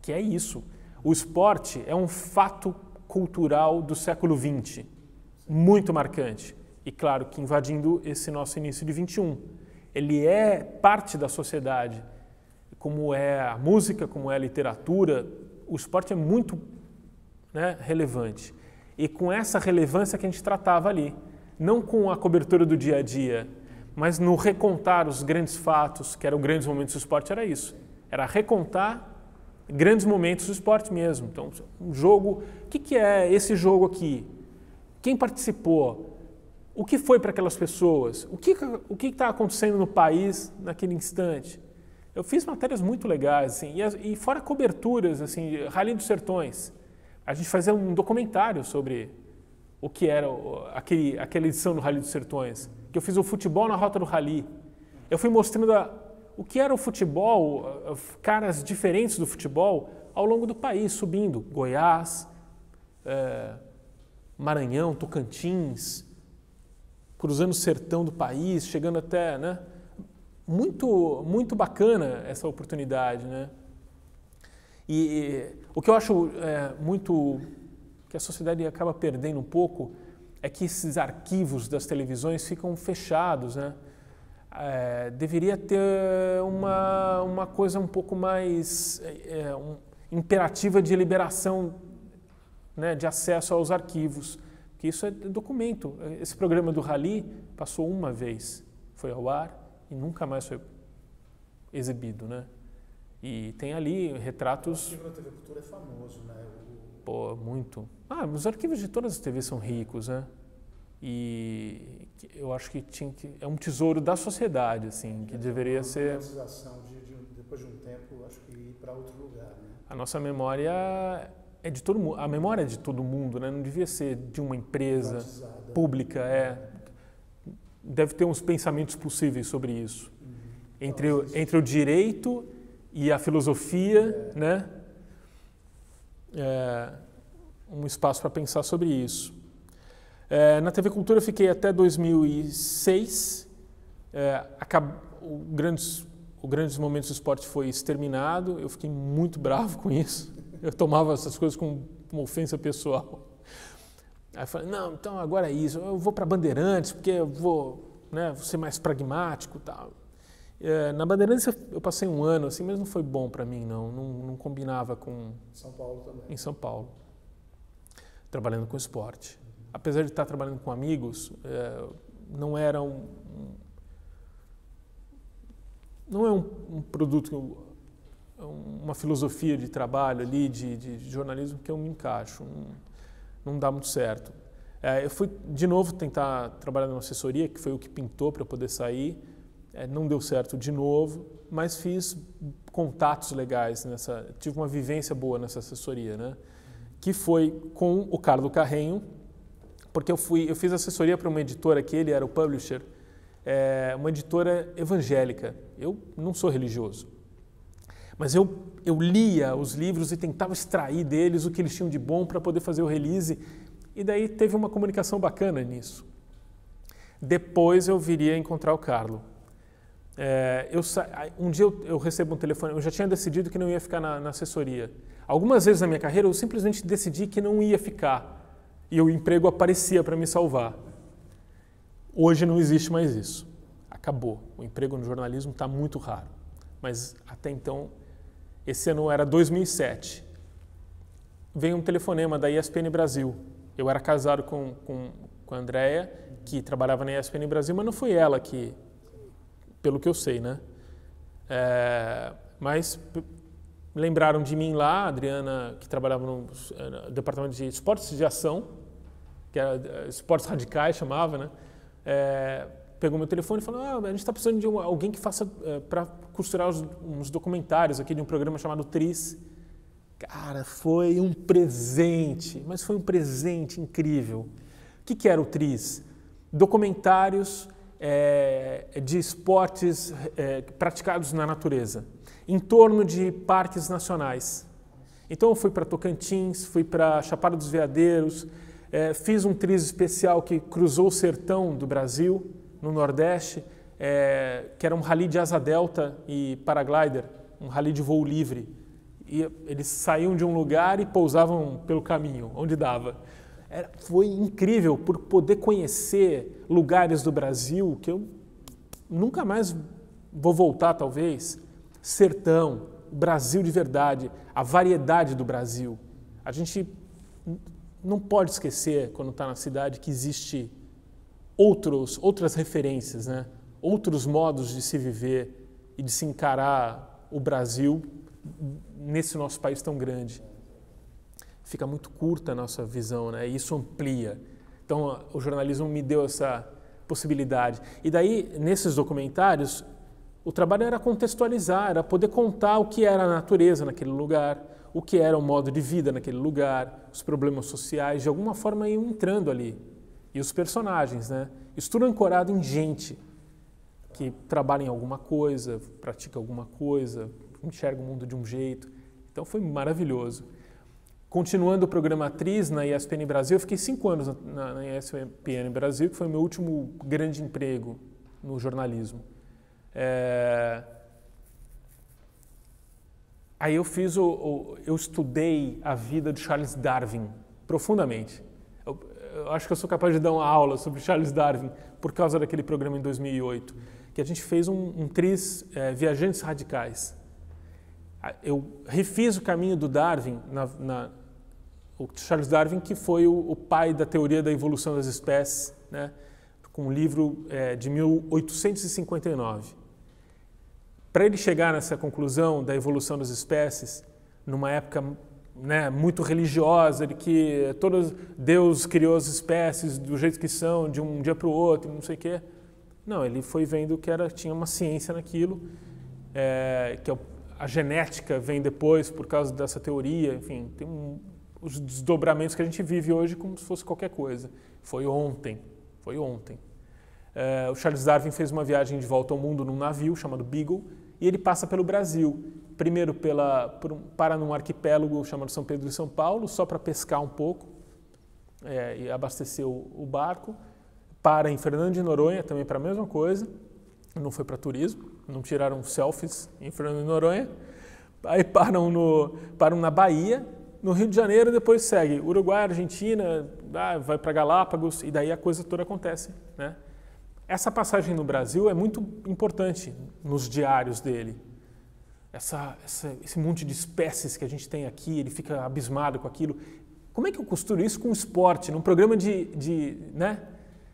que é isso. O esporte é um fato cultural do século XX, muito marcante. E claro que invadindo esse nosso início de 21. Ele é parte da sociedade, como é a música, como é a literatura. O esporte é muito, né, relevante. E com essa relevância que a gente tratava ali, não com a cobertura do dia a dia, mas no recontar os grandes fatos, que eram grandes momentos do esporte, era isso. Era recontar grandes momentos do esporte mesmo. Então, um jogo, o que é esse jogo aqui? Quem participou? O que foi para aquelas pessoas? O que está acontecendo no país naquele instante? Eu fiz matérias muito legais, assim, e fora coberturas, assim, Rally dos Sertões. A gente fazia um documentário sobre o que era aquela edição do Rally dos Sertões, que eu fiz o futebol na rota do Rally. Eu fui mostrando o que era o futebol, caras diferentes do futebol, ao longo do país, subindo. Goiás, Maranhão, Tocantins, cruzando o sertão do país, chegando até, né? Muito, muito bacana essa oportunidade, né? E o que eu acho muito que a sociedade acaba perdendo um pouco é que esses arquivos das televisões ficam fechados, né? Deveria ter uma coisa um pouco mais imperativa de liberação, né, de acesso aos arquivos, que isso é documento. Esse programa do Rally passou uma vez, foi ao ar e nunca mais foi exibido, né? E tem ali retratos... O arquivo da TV Cultura é famoso, né? pô, muito. Os arquivos de todas as TVs são ricos, né? E eu acho que é um tesouro da sociedade, assim, que deveria ser... Depois de um tempo, acho que ir para outro lugar, né? A nossa memória é de todo mundo, a memória é de todo mundo, né? Não devia ser de uma empresa pública, Deve ter uns pensamentos possíveis sobre isso. Entre o direito e a filosofia, né? Um espaço para pensar sobre isso. Na TV Cultura eu fiquei até 2006. O Grandes Momentos do Esporte foi exterminado. Eu fiquei muito bravo com isso. Eu tomava essas coisas como uma ofensa pessoal. Aí eu falei, não, então agora é isso. Eu vou para Bandeirantes porque eu vou ser mais pragmático e tal. Na Bandeirantes eu passei um ano, assim, mas não foi bom para mim, não combinava com... São Paulo também. Em São Paulo, trabalhando com esporte. Apesar de estar trabalhando com amigos, não era não é um produto, uma filosofia de trabalho ali, de jornalismo que eu me encaixo, não dá muito certo. Eu fui de novo tentar trabalhar numa assessoria, que foi o que pintou para eu poder sair, não deu certo de novo, mas fiz contatos legais, tive uma vivência boa nessa assessoria, né? Que foi com o Carlo Carrenho, porque eu fiz assessoria para uma editora que ele era o publisher, uma editora evangélica. Eu não sou religioso, mas eu lia os livros e tentava extrair deles o que eles tinham de bom para poder fazer o release, e daí teve uma comunicação bacana nisso. Depois eu viria a encontrar o Carlo. Um dia eu recebo um telefone, eu já tinha decidido que não ia ficar na assessoria. Algumas vezes na minha carreira eu simplesmente decidi que não ia ficar e o emprego aparecia para me salvar. Hoje não existe mais isso. Acabou. O emprego no jornalismo está muito raro. Mas até então, esse ano era 2007. Veio um telefonema da ESPN Brasil. Eu era casado com a Andréia, que trabalhava na ESPN Brasil, mas não foi ela que... Pelo que eu sei, né? Mas lembraram de mim lá, a Adriana, que trabalhava no departamento de esportes de ação, que era esportes radicais, chamava, né? Pegou meu telefone e falou, a gente está precisando de alguém que faça para costurar uns documentários aqui de um programa chamado Tris. Cara, foi um presente, mas foi um presente incrível. O que era o Tris? Documentários de esportes praticados na natureza, em torno de parques nacionais. Então eu fui para Tocantins, fui para Chapada dos Veadeiros, fiz um Tris especial que cruzou o sertão do Brasil, no Nordeste, que era um rally de asa delta e paraglider, um rally de voo livre. E eles saíam de um lugar e pousavam pelo caminho, onde dava. Foi incrível por poder conhecer lugares do Brasil que eu nunca mais vou voltar, talvez. Sertão, Brasil de verdade, a variedade do Brasil. A gente não pode esquecer, quando está na cidade, que existe outras referências, né? Outros modos de se viver e de se encarar o Brasil nesse nosso país tão grande. Fica muito curta a nossa visão, né? E isso amplia. Então, o jornalismo me deu essa possibilidade. E daí, nesses documentários, o trabalho era contextualizar, era poder contar o que era a natureza naquele lugar, o que era o modo de vida naquele lugar, os problemas sociais, de alguma forma iam entrando ali. E os personagens, né? Isso tudo ancorado em gente que trabalha em alguma coisa, pratica alguma coisa, enxerga o mundo de um jeito. Então, foi maravilhoso. Continuando o programa Tris na ESPN Brasil, eu fiquei 5 anos na ESPN Brasil, que foi o meu último grande emprego no jornalismo. Aí eu estudei a vida de Charles Darwin profundamente. Eu acho que eu sou capaz de dar uma aula sobre Charles Darwin por causa daquele programa em 2008, que a gente fez um Tris Viajantes Radicais. Eu refiz o caminho do Darwin, o Charles Darwin, que foi o pai da teoria da evolução das espécies, né, com um livro de 1859. Para ele chegar nessa conclusão da evolução das espécies, numa época né, muito religiosa, de que Deus criou as espécies do jeito que são, de um dia para o outro, não sei o quê. Não, ele foi vendo que tinha uma ciência naquilo, que a genética vem depois por causa dessa teoria, enfim, tem os desdobramentos que a gente vive hoje como se fosse qualquer coisa. Foi ontem. O Charles Darwin fez uma viagem de volta ao mundo num navio chamado Beagle, e ele passa pelo Brasil. Primeiro para num arquipélago chamado São Pedro e São Paulo, só para pescar um pouco e abastecer o barco. Para em Fernando de Noronha, também para a mesma coisa. Não foi para turismo, não tiraram selfies em Fernando de Noronha. Aí param na Bahia, no Rio de Janeiro, depois segue Uruguai, Argentina, vai para Galápagos, e daí a coisa toda acontece, né? Essa passagem no Brasil é muito importante nos diários dele. Esse monte de espécies que a gente tem aqui, ele fica abismado com aquilo. Como é que eu costuro isso com o esporte, num programa né?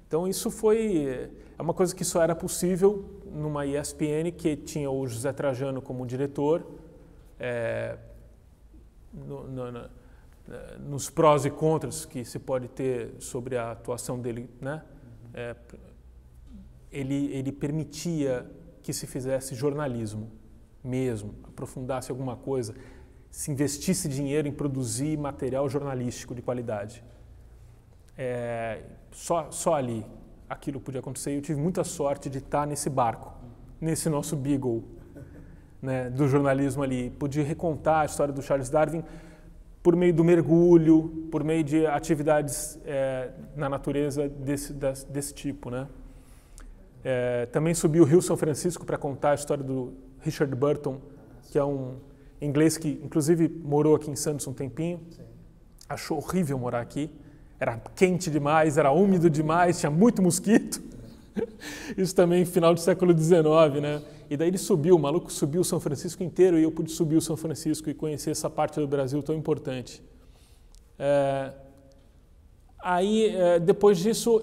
Então isso é uma coisa que só era possível numa ESPN que tinha o José Trajano como diretor, nos prós e contras que se pode ter sobre a atuação dele, né? Ele permitia que se fizesse jornalismo mesmo, aprofundasse alguma coisa, se investisse dinheiro em produzir material jornalístico de qualidade. Só ali aquilo podia acontecer, e eu tive muita sorte de estar nesse barco, nesse nosso Beagle, né, do jornalismo ali. Pude recontar a história do Charles Darwin por meio do mergulho, por meio de atividades na natureza desse tipo, né? Também subi o Rio São Francisco para contar a história do Richard Burton, que é um inglês que, inclusive, morou aqui em Santos um tempinho. Sim. Achou horrível morar aqui. Era quente demais, era úmido demais, tinha muito mosquito. Isso também no final do século XIX, né? E daí ele subiu, o maluco subiu o São Francisco inteiro, e eu pude subir o São Francisco e conhecer essa parte do Brasil tão importante. Depois disso,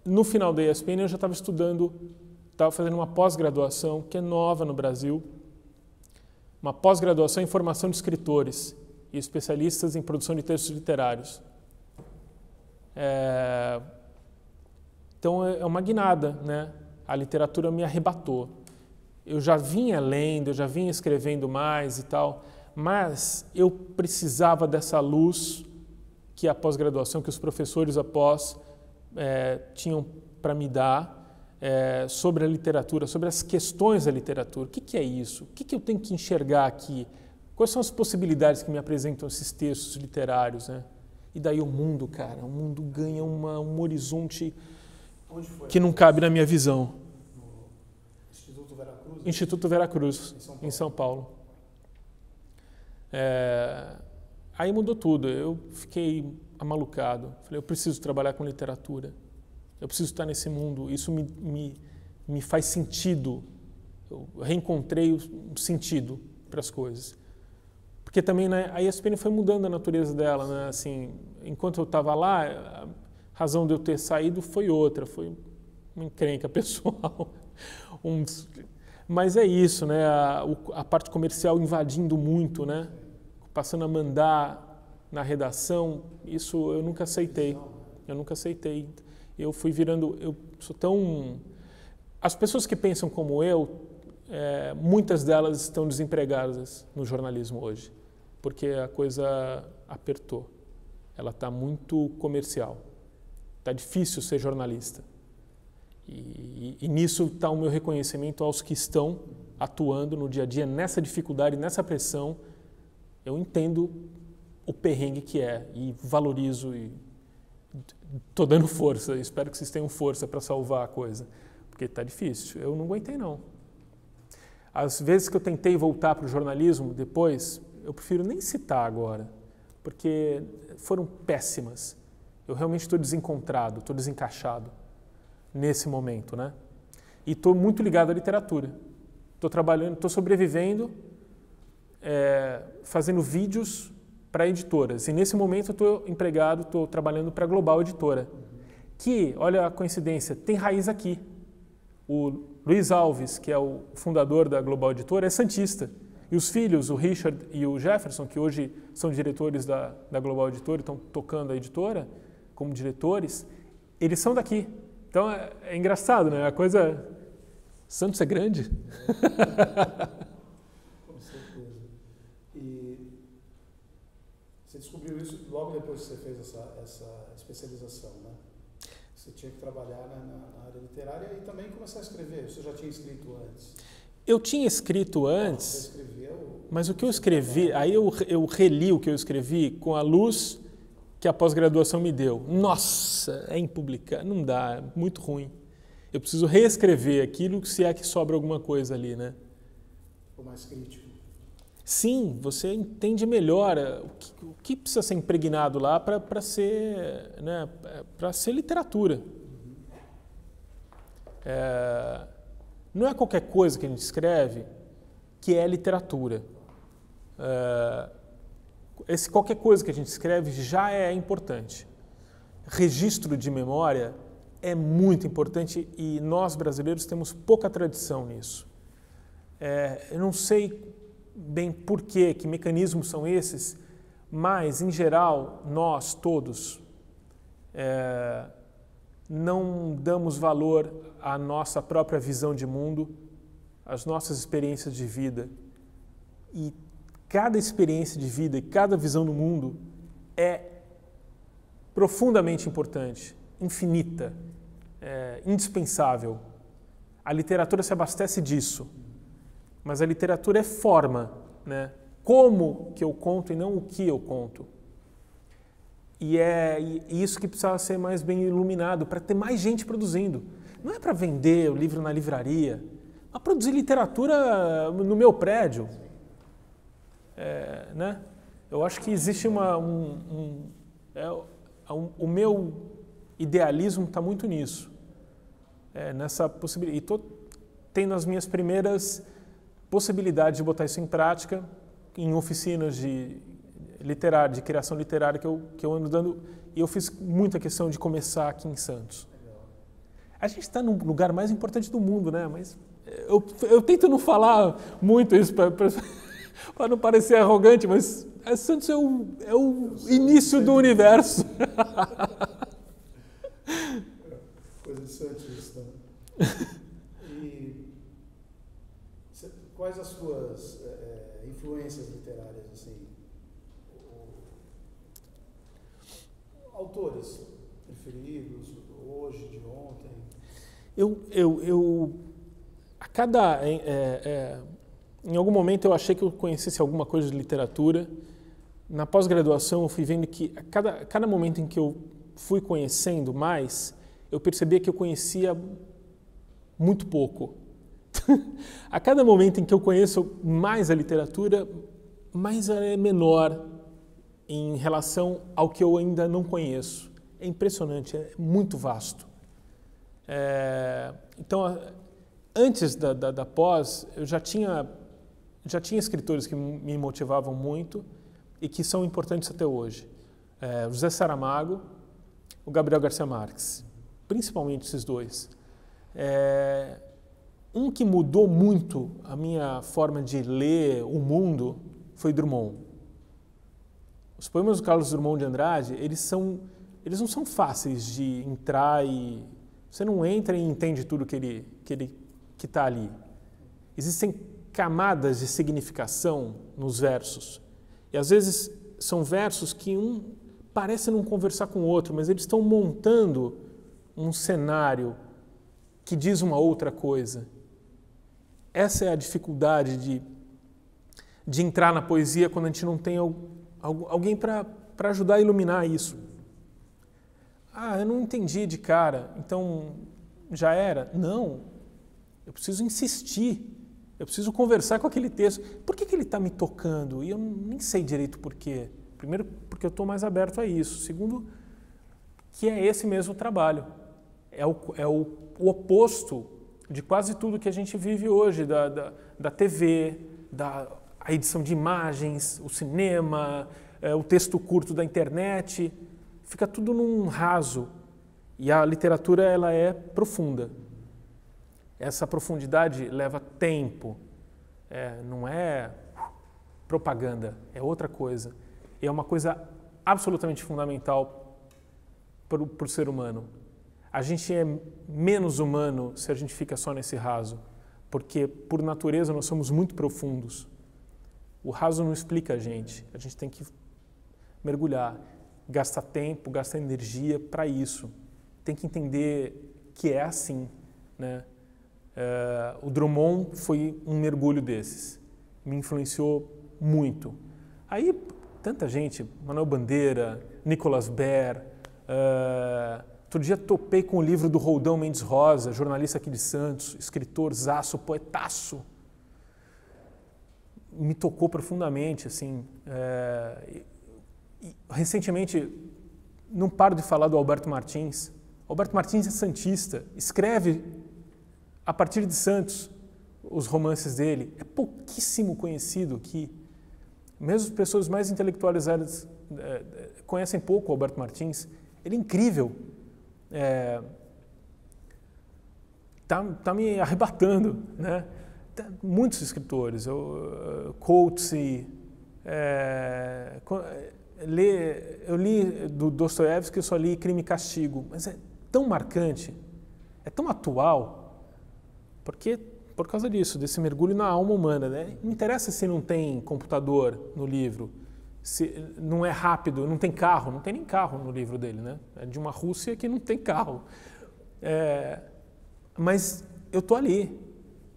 no final da ESPN, eu já estava estava fazendo uma pós-graduação, que é nova no Brasil, uma pós-graduação em formação de escritores e especialistas em produção de textos literários. Então é uma guinada, né? A literatura me arrebatou. Eu já vinha lendo, eu já vinha escrevendo mais e tal, mas eu precisava dessa luz que a pós-graduação, que os professores após tinham para me dar sobre a literatura, sobre as questões da literatura. O que é isso? O que eu tenho que enxergar aqui? Quais são as possibilidades que me apresentam esses textos literários, né? E daí o mundo, cara, o mundo ganha um horizonte que não cabe na minha visão. No Instituto Veracruz? Instituto Veracruz, em São Paulo. Aí mudou tudo, eu fiquei amalucado. Falei, eu preciso trabalhar com literatura, eu preciso estar nesse mundo, isso me faz sentido. Eu reencontrei um sentido para as coisas. Porque também, né, a ESPN foi mudando a natureza dela, né? Assim, enquanto eu estava lá, a razão de eu ter saído foi outra, foi uma encrenca pessoal. Mas é isso, né? A parte comercial invadindo muito, né? Passando a mandar na redação, isso eu nunca aceitei. Eu fui virando, eu sou tão... As pessoas que pensam como eu, muitas delas estão desempregadas no jornalismo hoje, porque a coisa apertou. Ela está muito comercial. Está difícil ser jornalista. E nisso está o meu reconhecimento aos que estão atuando no dia a dia, nessa dificuldade, nessa pressão. Eu entendo o perrengue que é e valorizo e estou dando força. Espero que vocês tenham força para salvar a coisa, porque está difícil. Eu não aguentei, não. As vezes que eu tentei voltar para o jornalismo depois, eu prefiro nem citar agora, porque foram péssimas. Eu realmente estou desencontrado, estou desencaixado nesse momento, né? E estou muito ligado à literatura. Estou trabalhando, estou sobrevivendo, fazendo vídeos para editoras. E nesse momento eu estou empregado, estou trabalhando para a Global Editora, que, olha a coincidência, tem raiz aqui. O Luiz Alves, que é o fundador da Global Editora, é santista. E os filhos, o Richard e o Jefferson, que hoje são diretores da Global Editora, estão tocando a editora como diretores, eles são daqui. Então é engraçado, né? A coisa... Santos é grande. Com certeza. E você descobriu isso logo depois que você fez essa especialização, né? Você tinha que trabalhar na área literária e também começar a escrever. Você já tinha escrito antes? Eu tinha escrito antes, você escreveu, mas o que eu escrevi, aí eu reli o que eu escrevi com a luz que a pós-graduação me deu. Nossa, é impublicável, não dá, é muito ruim. Eu preciso reescrever aquilo, se é que sobra alguma coisa ali, né? Ou mais crítico. Sim, você entende melhor o que precisa ser impregnado lá para ser, né, para ser literatura. Não é qualquer coisa que a gente escreve que é literatura. Qualquer coisa que a gente escreve já é importante. Registro de memória é muito importante e nós brasileiros temos pouca tradição nisso. Eu não sei bem por quê, que mecanismos são esses, mas, em geral, nós todos não damos valor à nossa própria visão de mundo, às nossas experiências de vida. E cada experiência de vida e cada visão do mundo é profundamente importante, infinita, indispensável. A literatura se abastece disso. Mas a literatura é forma, né? Como que eu conto e não o que eu conto. E é isso que precisa ser mais bem iluminado, para ter mais gente produzindo. Não é para vender o livro na livraria, é para produzir literatura no meu prédio. Né? Eu acho que existe o meu idealismo está muito nisso. Nessa possibilidade. E estou tendo as minhas primeiras possibilidade de botar isso em prática em oficinas de criação literária que eu ando dando, e eu fiz muita questão de começar aqui em Santos. A gente está no lugar mais importante do mundo, né? Mas eu tento não falar muito isso para não parecer arrogante, mas Santos é o início do universo. Coisa de santista. Quais as suas influências literárias, assim? Autores preferidos, hoje, de ontem? Em algum momento eu achei que eu conhecesse alguma coisa de literatura. Na pós-graduação eu fui vendo que a cada momento em que eu fui conhecendo mais, eu percebia que eu conhecia muito pouco. A cada momento em que eu conheço mais a literatura, mais ela é menor em relação ao que eu ainda não conheço. É impressionante, é muito vasto. Então, antes da pós, eu já tinha escritores que me motivavam muito e que são importantes até hoje. O José Saramago, o Gabriel Garcia Marques, principalmente esses dois. Um que mudou muito a minha forma de ler o mundo foi Drummond. Os poemas do Carlos Drummond de Andrade, eles não são fáceis de entrar e... Você não entra e entende tudo que está ali. Existem camadas de significação nos versos. E às vezes são versos que um parece não conversar com o outro, mas eles estão montando um cenário que diz uma outra coisa. Essa é a dificuldade de entrar na poesia quando a gente não tem alguém para ajudar a iluminar isso. Eu não entendi de cara, então já era? Não, eu preciso insistir, eu preciso conversar com aquele texto. Por que ele está me tocando? E eu nem sei direito por quê. Primeiro, porque eu estou mais aberto a isso. Segundo, que é esse mesmo trabalho. É o oposto de quase tudo que a gente vive hoje, da TV, a edição de imagens, o cinema, o texto curto da internet, fica tudo num raso. E a literatura, ela é profunda. Essa profundidade leva tempo, não é Propaganda é outra coisa. É uma coisa absolutamente fundamental para o ser humano. A gente é menos humano se a gente fica só nesse raso, porque, por natureza, nós somos muito profundos. O raso não explica a gente tem que mergulhar, gasta tempo, gasta energia para isso. Tem que entender que é assim, né? O Drummond foi um mergulho desses, me influenciou muito. Aí, tanta gente, Manuel Bandeira, Nicolas Baer, outro dia topei com o livro do Roldão Mendes Rosa, jornalista aqui de Santos, escritor, zaço, poetaço. Me tocou profundamente, assim. Recentemente, não paro de falar do Alberto Martins. Alberto Martins é santista, escreve a partir de Santos os romances dele. É pouquíssimo conhecido aqui. Mesmo as pessoas mais intelectualizadas conhecem pouco o Alberto Martins. Ele é incrível. Tá me arrebatando, né? Muitos escritores, Coetzee, eu li do Dostoiévski, eu só li Crime e Castigo, mas é tão marcante, é tão atual, porque por causa disso, desse mergulho na alma humana, né? Não interessa se não tem computador no livro, se não é rápido, não tem carro, não tem nem carro no livro dele, né? É de uma Rússia que não tem carro. Mas eu tô ali.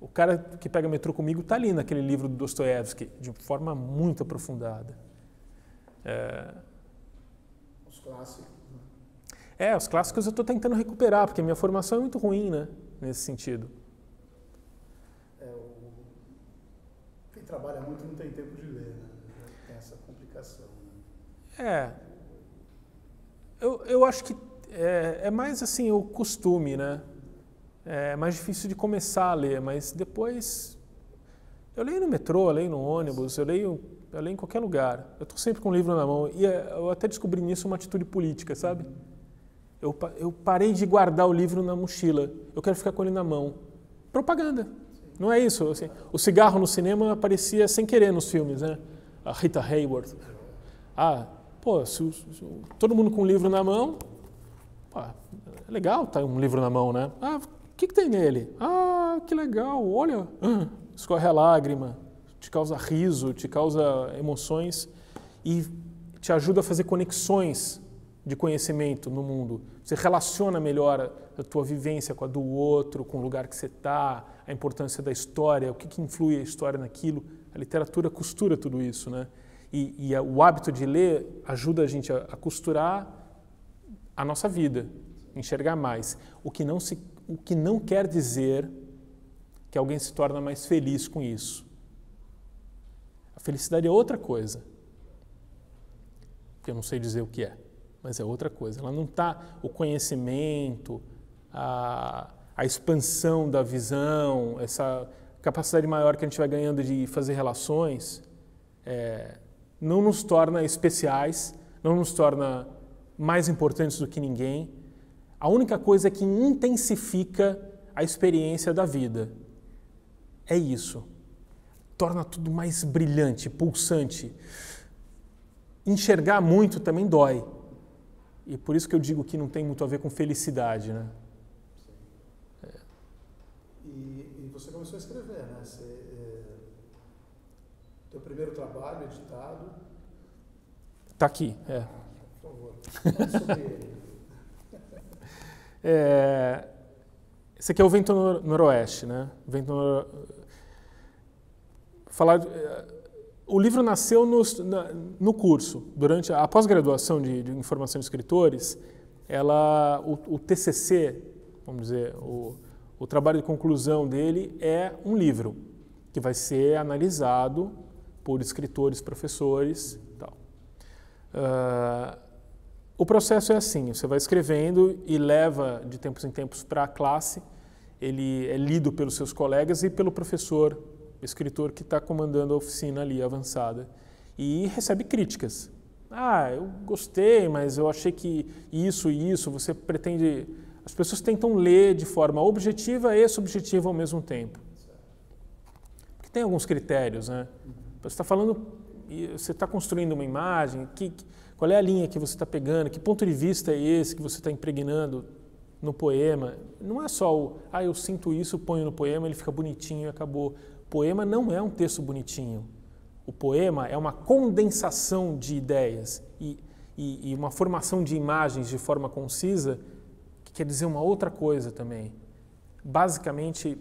O cara que pega metrô comigo está ali naquele livro do Dostoiévski, de forma muito aprofundada. Os clássicos. Os clássicos eu estou tentando recuperar, porque a minha formação é muito ruim, né, nesse sentido. Quem trabalha muito não tem tempo de ler, né? Tem essa complicação. Né? Eu acho que é mais assim o costume, né? É mais difícil de começar a ler, mas depois... Eu leio no metrô, eu leio no ônibus, eu leio em qualquer lugar. Eu estou sempre com o livro na mão. E eu até descobri nisso uma atitude política, sabe? Eu parei de guardar o livro na mochila. Eu quero ficar com ele na mão. Propaganda. Não é isso. Assim, o cigarro no cinema aparecia sem querer nos filmes, né? A Rita Hayworth. Todo mundo com o livro na mão... é legal tá um livro na mão, né? O que tem nele? Que legal, olha, escorre a lágrima, te causa riso, te causa emoções e te ajuda a fazer conexões de conhecimento no mundo. Você relaciona melhor a tua vivência com a do outro, com o lugar que você está, a importância da história, o que influi a história naquilo. A literatura costura tudo isso, né? E o hábito de ler ajuda a gente a costurar a nossa vida, enxergar mais. O que não quer dizer que alguém se torna mais feliz com isso. A felicidade é outra coisa. Eu não sei dizer o que é, mas é outra coisa. Ela não está o conhecimento, a expansão da visão, essa capacidade maior que a gente vai ganhando de fazer relações, não nos torna especiais, não nos torna mais importantes do que ninguém. A única coisa é que intensifica a experiência da vida. É isso. Torna tudo mais brilhante, pulsante. Enxergar muito também dói. E por isso que eu digo que não tem muito a ver com felicidade, né? E você começou a escrever, né? Teu primeiro trabalho editado... Está aqui, Por favor, fala sobre ele. Esse aqui é o Vento Noroeste, né? O livro nasceu no curso, durante a pós-graduação de Informação de Escritores. O TCC, vamos dizer, o trabalho de conclusão dele é um livro que vai ser analisado por escritores, professores e tal. O processo é assim, você vai escrevendo e leva de tempos em tempos para a classe, ele é lido pelos seus colegas e pelo professor, escritor que está comandando a oficina ali avançada, e recebe críticas. Eu gostei, mas eu achei que isso, você pretende... As pessoas tentam ler de forma objetiva e subjetiva ao mesmo tempo. Porque tem alguns critérios, né? Você está falando e você está construindo uma imagem, qual é a linha que você está pegando, que ponto de vista é esse que você está impregnando no poema. Não é só eu sinto isso, ponho no poema, ele fica bonitinho e acabou. Poema não é um texto bonitinho. O poema é uma condensação de ideias e uma formação de imagens de forma concisa, que quer dizer uma outra coisa também. Basicamente,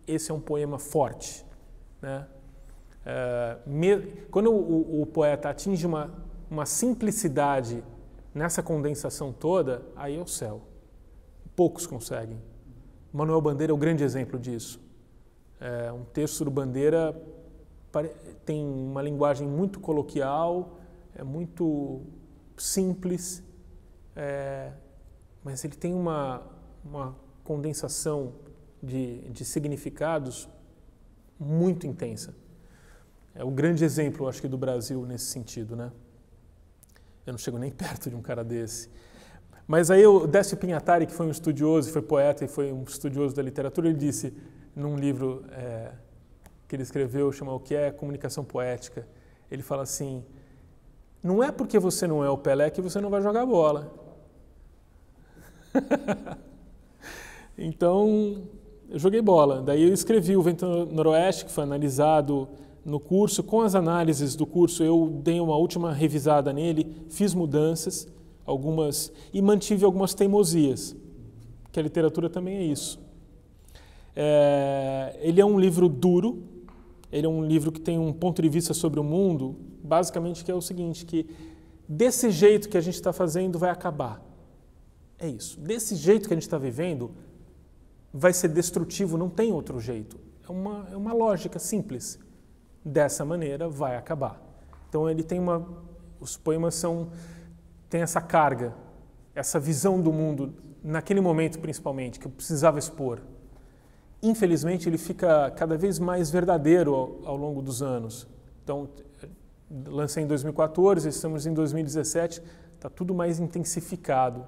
esse é um poema forte, né? Quando o poeta atinge uma simplicidade nessa condensação toda, aí é o céu. Poucos conseguem. Manuel Bandeira é o grande exemplo disso. Um texto do Bandeira tem uma linguagem muito coloquial, é muito simples, mas ele tem uma condensação de significados muito intensa. É o grande exemplo, acho que, do Brasil nesse sentido, né? Eu não chego nem perto de um cara desse. Mas aí o Décio Pinhatari, que foi um estudioso, foi poeta e foi um estudioso da literatura, ele disse num livro que ele escreveu, chamado O que é Comunicação Poética, ele fala assim, não é porque você não é o Pelé que você não vai jogar bola. Então, eu joguei bola. Daí eu escrevi O Vento Noroeste, que foi analisado no curso. Com as análises do curso, eu dei uma última revisada nele, fiz mudanças, algumas, e mantive algumas teimosias, que a literatura também é isso. Ele é um livro duro, ele é um livro que tem um ponto de vista sobre o mundo, basicamente que é o seguinte, que desse jeito que a gente está fazendo vai acabar. É isso. Desse jeito que a gente está vivendo, vai ser destrutivo, não tem outro jeito. É uma lógica simples. Dessa maneira, vai acabar. Então, ele tem os poemas têm essa carga, essa visão do mundo, naquele momento principalmente, que eu precisava expor. Infelizmente, ele fica cada vez mais verdadeiro ao longo dos anos. Então, lancei em 2014, estamos em 2017, está tudo mais intensificado,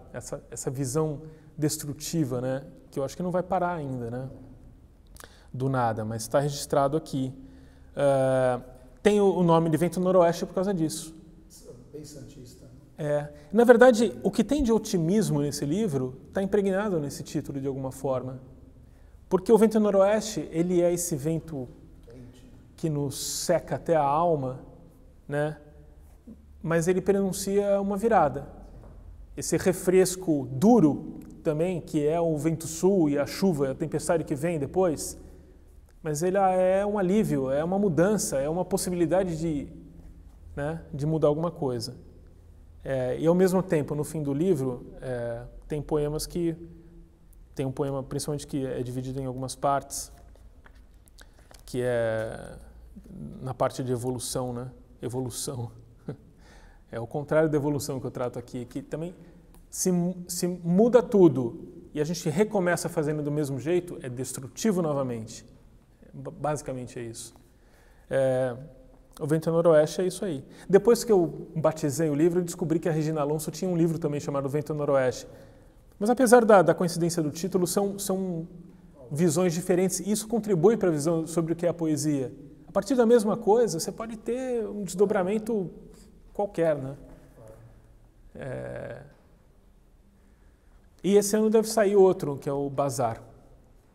essa visão destrutiva, né? Que eu acho que não vai parar ainda, né? Do nada, mas está registrado aqui. Tem o nome de Vento Noroeste por causa disso. Bem santista. Na verdade, o que tem de otimismo nesse livro está impregnado nesse título de alguma forma. Porque o Vento Noroeste, ele é esse vento que nos seca até a alma, né? Mas ele prenuncia uma virada. Esse refresco duro também, que é o vento sul e a chuva, a tempestade que vem depois, mas ele é um alívio, é uma mudança, é uma possibilidade de mudar alguma coisa. E ao mesmo tempo, no fim do livro, tem poemas que... Tem um poema, principalmente, que é dividido em algumas partes, que é na parte de evolução, né? Evolução. É o contrário da evolução que eu trato aqui, que também se muda tudo e a gente recomeça fazendo do mesmo jeito, é destrutivo novamente. Basicamente é isso. O Vento Noroeste é isso aí. Depois que eu batizei o livro, eu descobri que a Regina Alonso tinha um livro também chamado Vento Noroeste. Mas apesar da coincidência do título, são visões diferentes e isso contribui para a visão sobre o que é a poesia. A partir da mesma coisa, você pode ter um desdobramento qualquer, né? E esse ano deve sair outro, que é o Bazar,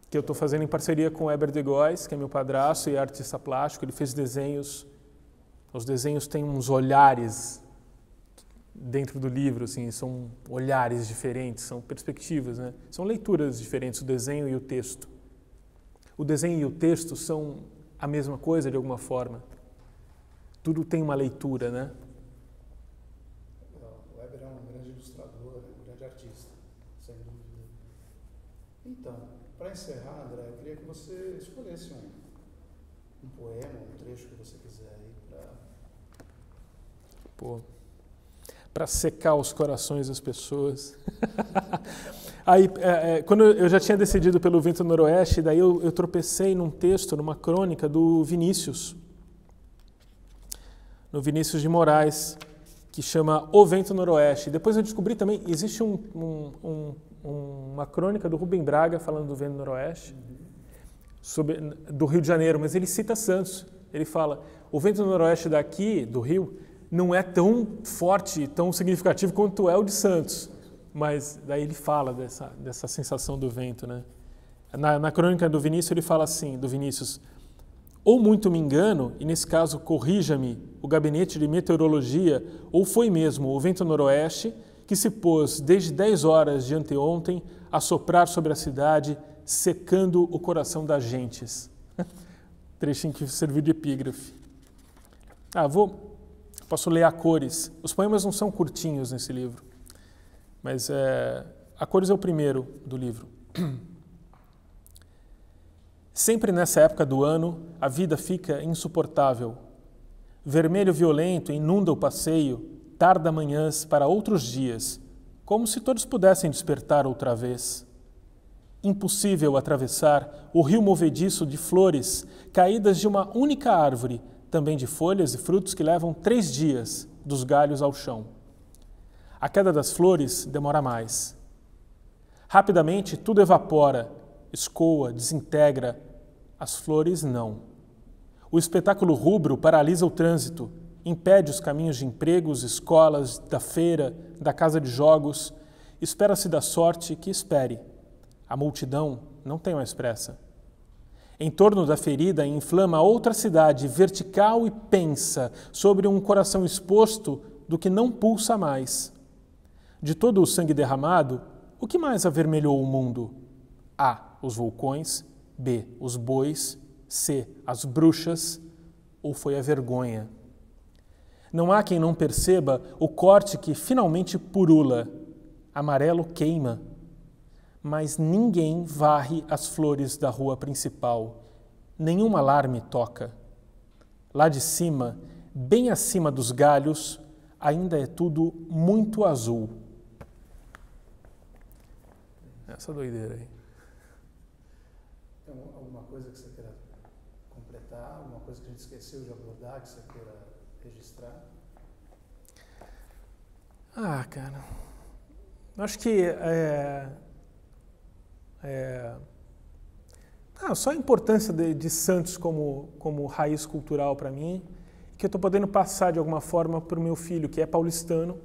que eu estou fazendo em parceria com o Heber de Góes, que é meu padrasto e artista plástico. Ele fez desenhos, os desenhos têm uns olhares dentro do livro, assim, são olhares diferentes, são perspectivas, né? São leituras diferentes, o desenho e o texto. O desenho e o texto são a mesma coisa de alguma forma. Tudo tem uma leitura, né? O Heber é um grande ilustrador, um grande artista, sem dúvida. Então, para encerrar, André, eu queria que você escolhesse um poema, um trecho que você quiser aí para secar os corações das pessoas. Aí, quando eu já tinha decidido pelo Vento Noroeste, daí eu tropecei num texto, numa crônica do Vinícius, no Vinícius de Moraes, que chama O Vento Noroeste. Depois eu descobri também, existe uma crônica do Rubem Braga falando do Vento Noroeste, do Rio de Janeiro, mas ele cita Santos. Ele fala, o vento noroeste daqui, do Rio, não é tão forte, tão significativo quanto é o de Santos. Mas daí ele fala dessa sensação do vento, né? Na crônica do Vinícius, ele fala assim, do Vinícius: ou muito me engano, e nesse caso corrija-me o gabinete de meteorologia, ou foi mesmo o vento noroeste que se pôs desde 10 horas de anteontem a soprar sobre a cidade, secando o coração das gentes. Trechinho que serviu de epígrafe. Posso ler A Cores. Os poemas não são curtinhos nesse livro, mas A Cores é o primeiro do livro. Sempre nessa época do ano, a vida fica insuportável. Vermelho violento inunda o passeio, tarda manhãs para outros dias, como se todos pudessem despertar outra vez. Impossível atravessar o rio movediço de flores caídas de uma única árvore, também de folhas e frutos que levam 3 dias dos galhos ao chão. A queda das flores demora mais. Rapidamente tudo evapora, escoa, desintegra. As flores não. O espetáculo rubro paralisa o trânsito, impede os caminhos de empregos, escolas, da feira, da casa de jogos. Espera-se da sorte que espere. A multidão não tem mais pressa. Em torno da ferida inflama outra cidade vertical e pensa sobre um coração exposto do que não pulsa mais. De todo o sangue derramado, o que mais avermelhou o mundo? A. Os vulcões. B. Os bois. C. As bruxas. Ou foi a vergonha? Não há quem não perceba o corte que finalmente purula. Amarelo queima. Mas ninguém varre as flores da rua principal. Nenhum alarme toca. Lá de cima, bem acima dos galhos, ainda é tudo muito azul. Essa doideira aí. Tem alguma coisa que você queira completar? Alguma coisa que a gente esqueceu de abordar, que você queira registrar? Cara, acho que só a importância de Santos como raiz cultural para mim, que eu estou podendo passar de alguma forma para o meu filho, que é paulistano,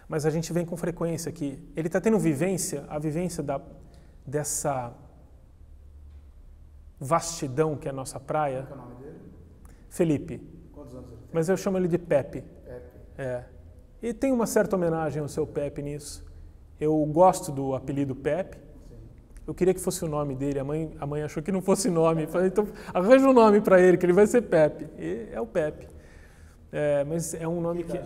mas a gente vem com frequência aqui. Ele está tendo a vivência dessa vastidão que é a nossa praia. Qual é o nome dele? Felipe. Quantos anos ele tem? Mas eu chamo ele de Pepe. Pepe. E tem uma certa homenagem ao seu Pepe nisso. Eu gosto do apelido Pepe. Sim. Eu queria que fosse o nome dele. A mãe achou que não fosse nome. Falei, então arranja um nome para ele, que ele vai ser Pepe. E é o Pepe. Mas é um nome que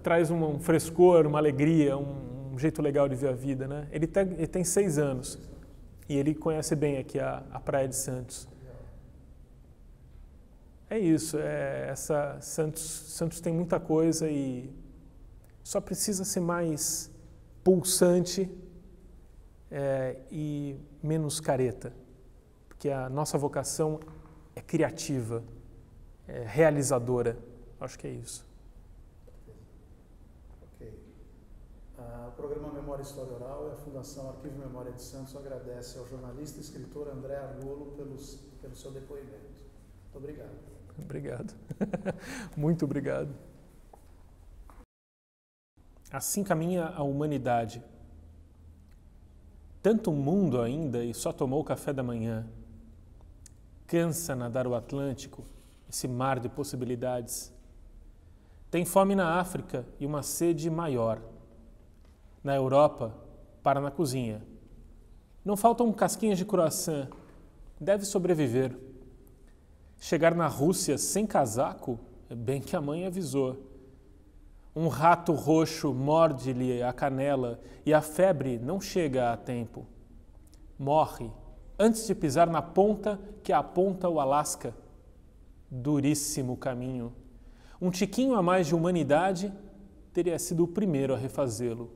traz um frescor, uma alegria, um jeito legal de ver a vida, né? Ele tem 6 anos e ele conhece bem aqui a Praia de Santos. É isso. Santos tem muita coisa e só precisa ser mais pulsante e menos careta, porque a nossa vocação é criativa, é realizadora. Acho que é isso. Ok. O programa Memória e História Oral e a Fundação Arquivo e Memória de Santos agradece ao jornalista e escritor André Argolo pelo seu depoimento. Muito obrigado. Obrigado. Muito obrigado. Assim caminha a humanidade. Tanto mundo ainda e só tomou café da manhã. Cansa nadar o Atlântico, esse mar de possibilidades. Tem fome na África e uma sede maior. Na Europa, para na cozinha. Não faltam casquinhas de croissant. Deve sobreviver. Chegar na Rússia sem casaco, bem que a mãe avisou. Um rato roxo morde-lhe a canela e a febre não chega a tempo. Morre antes de pisar na ponta que aponta o Alasca. Duríssimo caminho. Um tiquinho a mais de humanidade teria sido o primeiro a refazê-lo.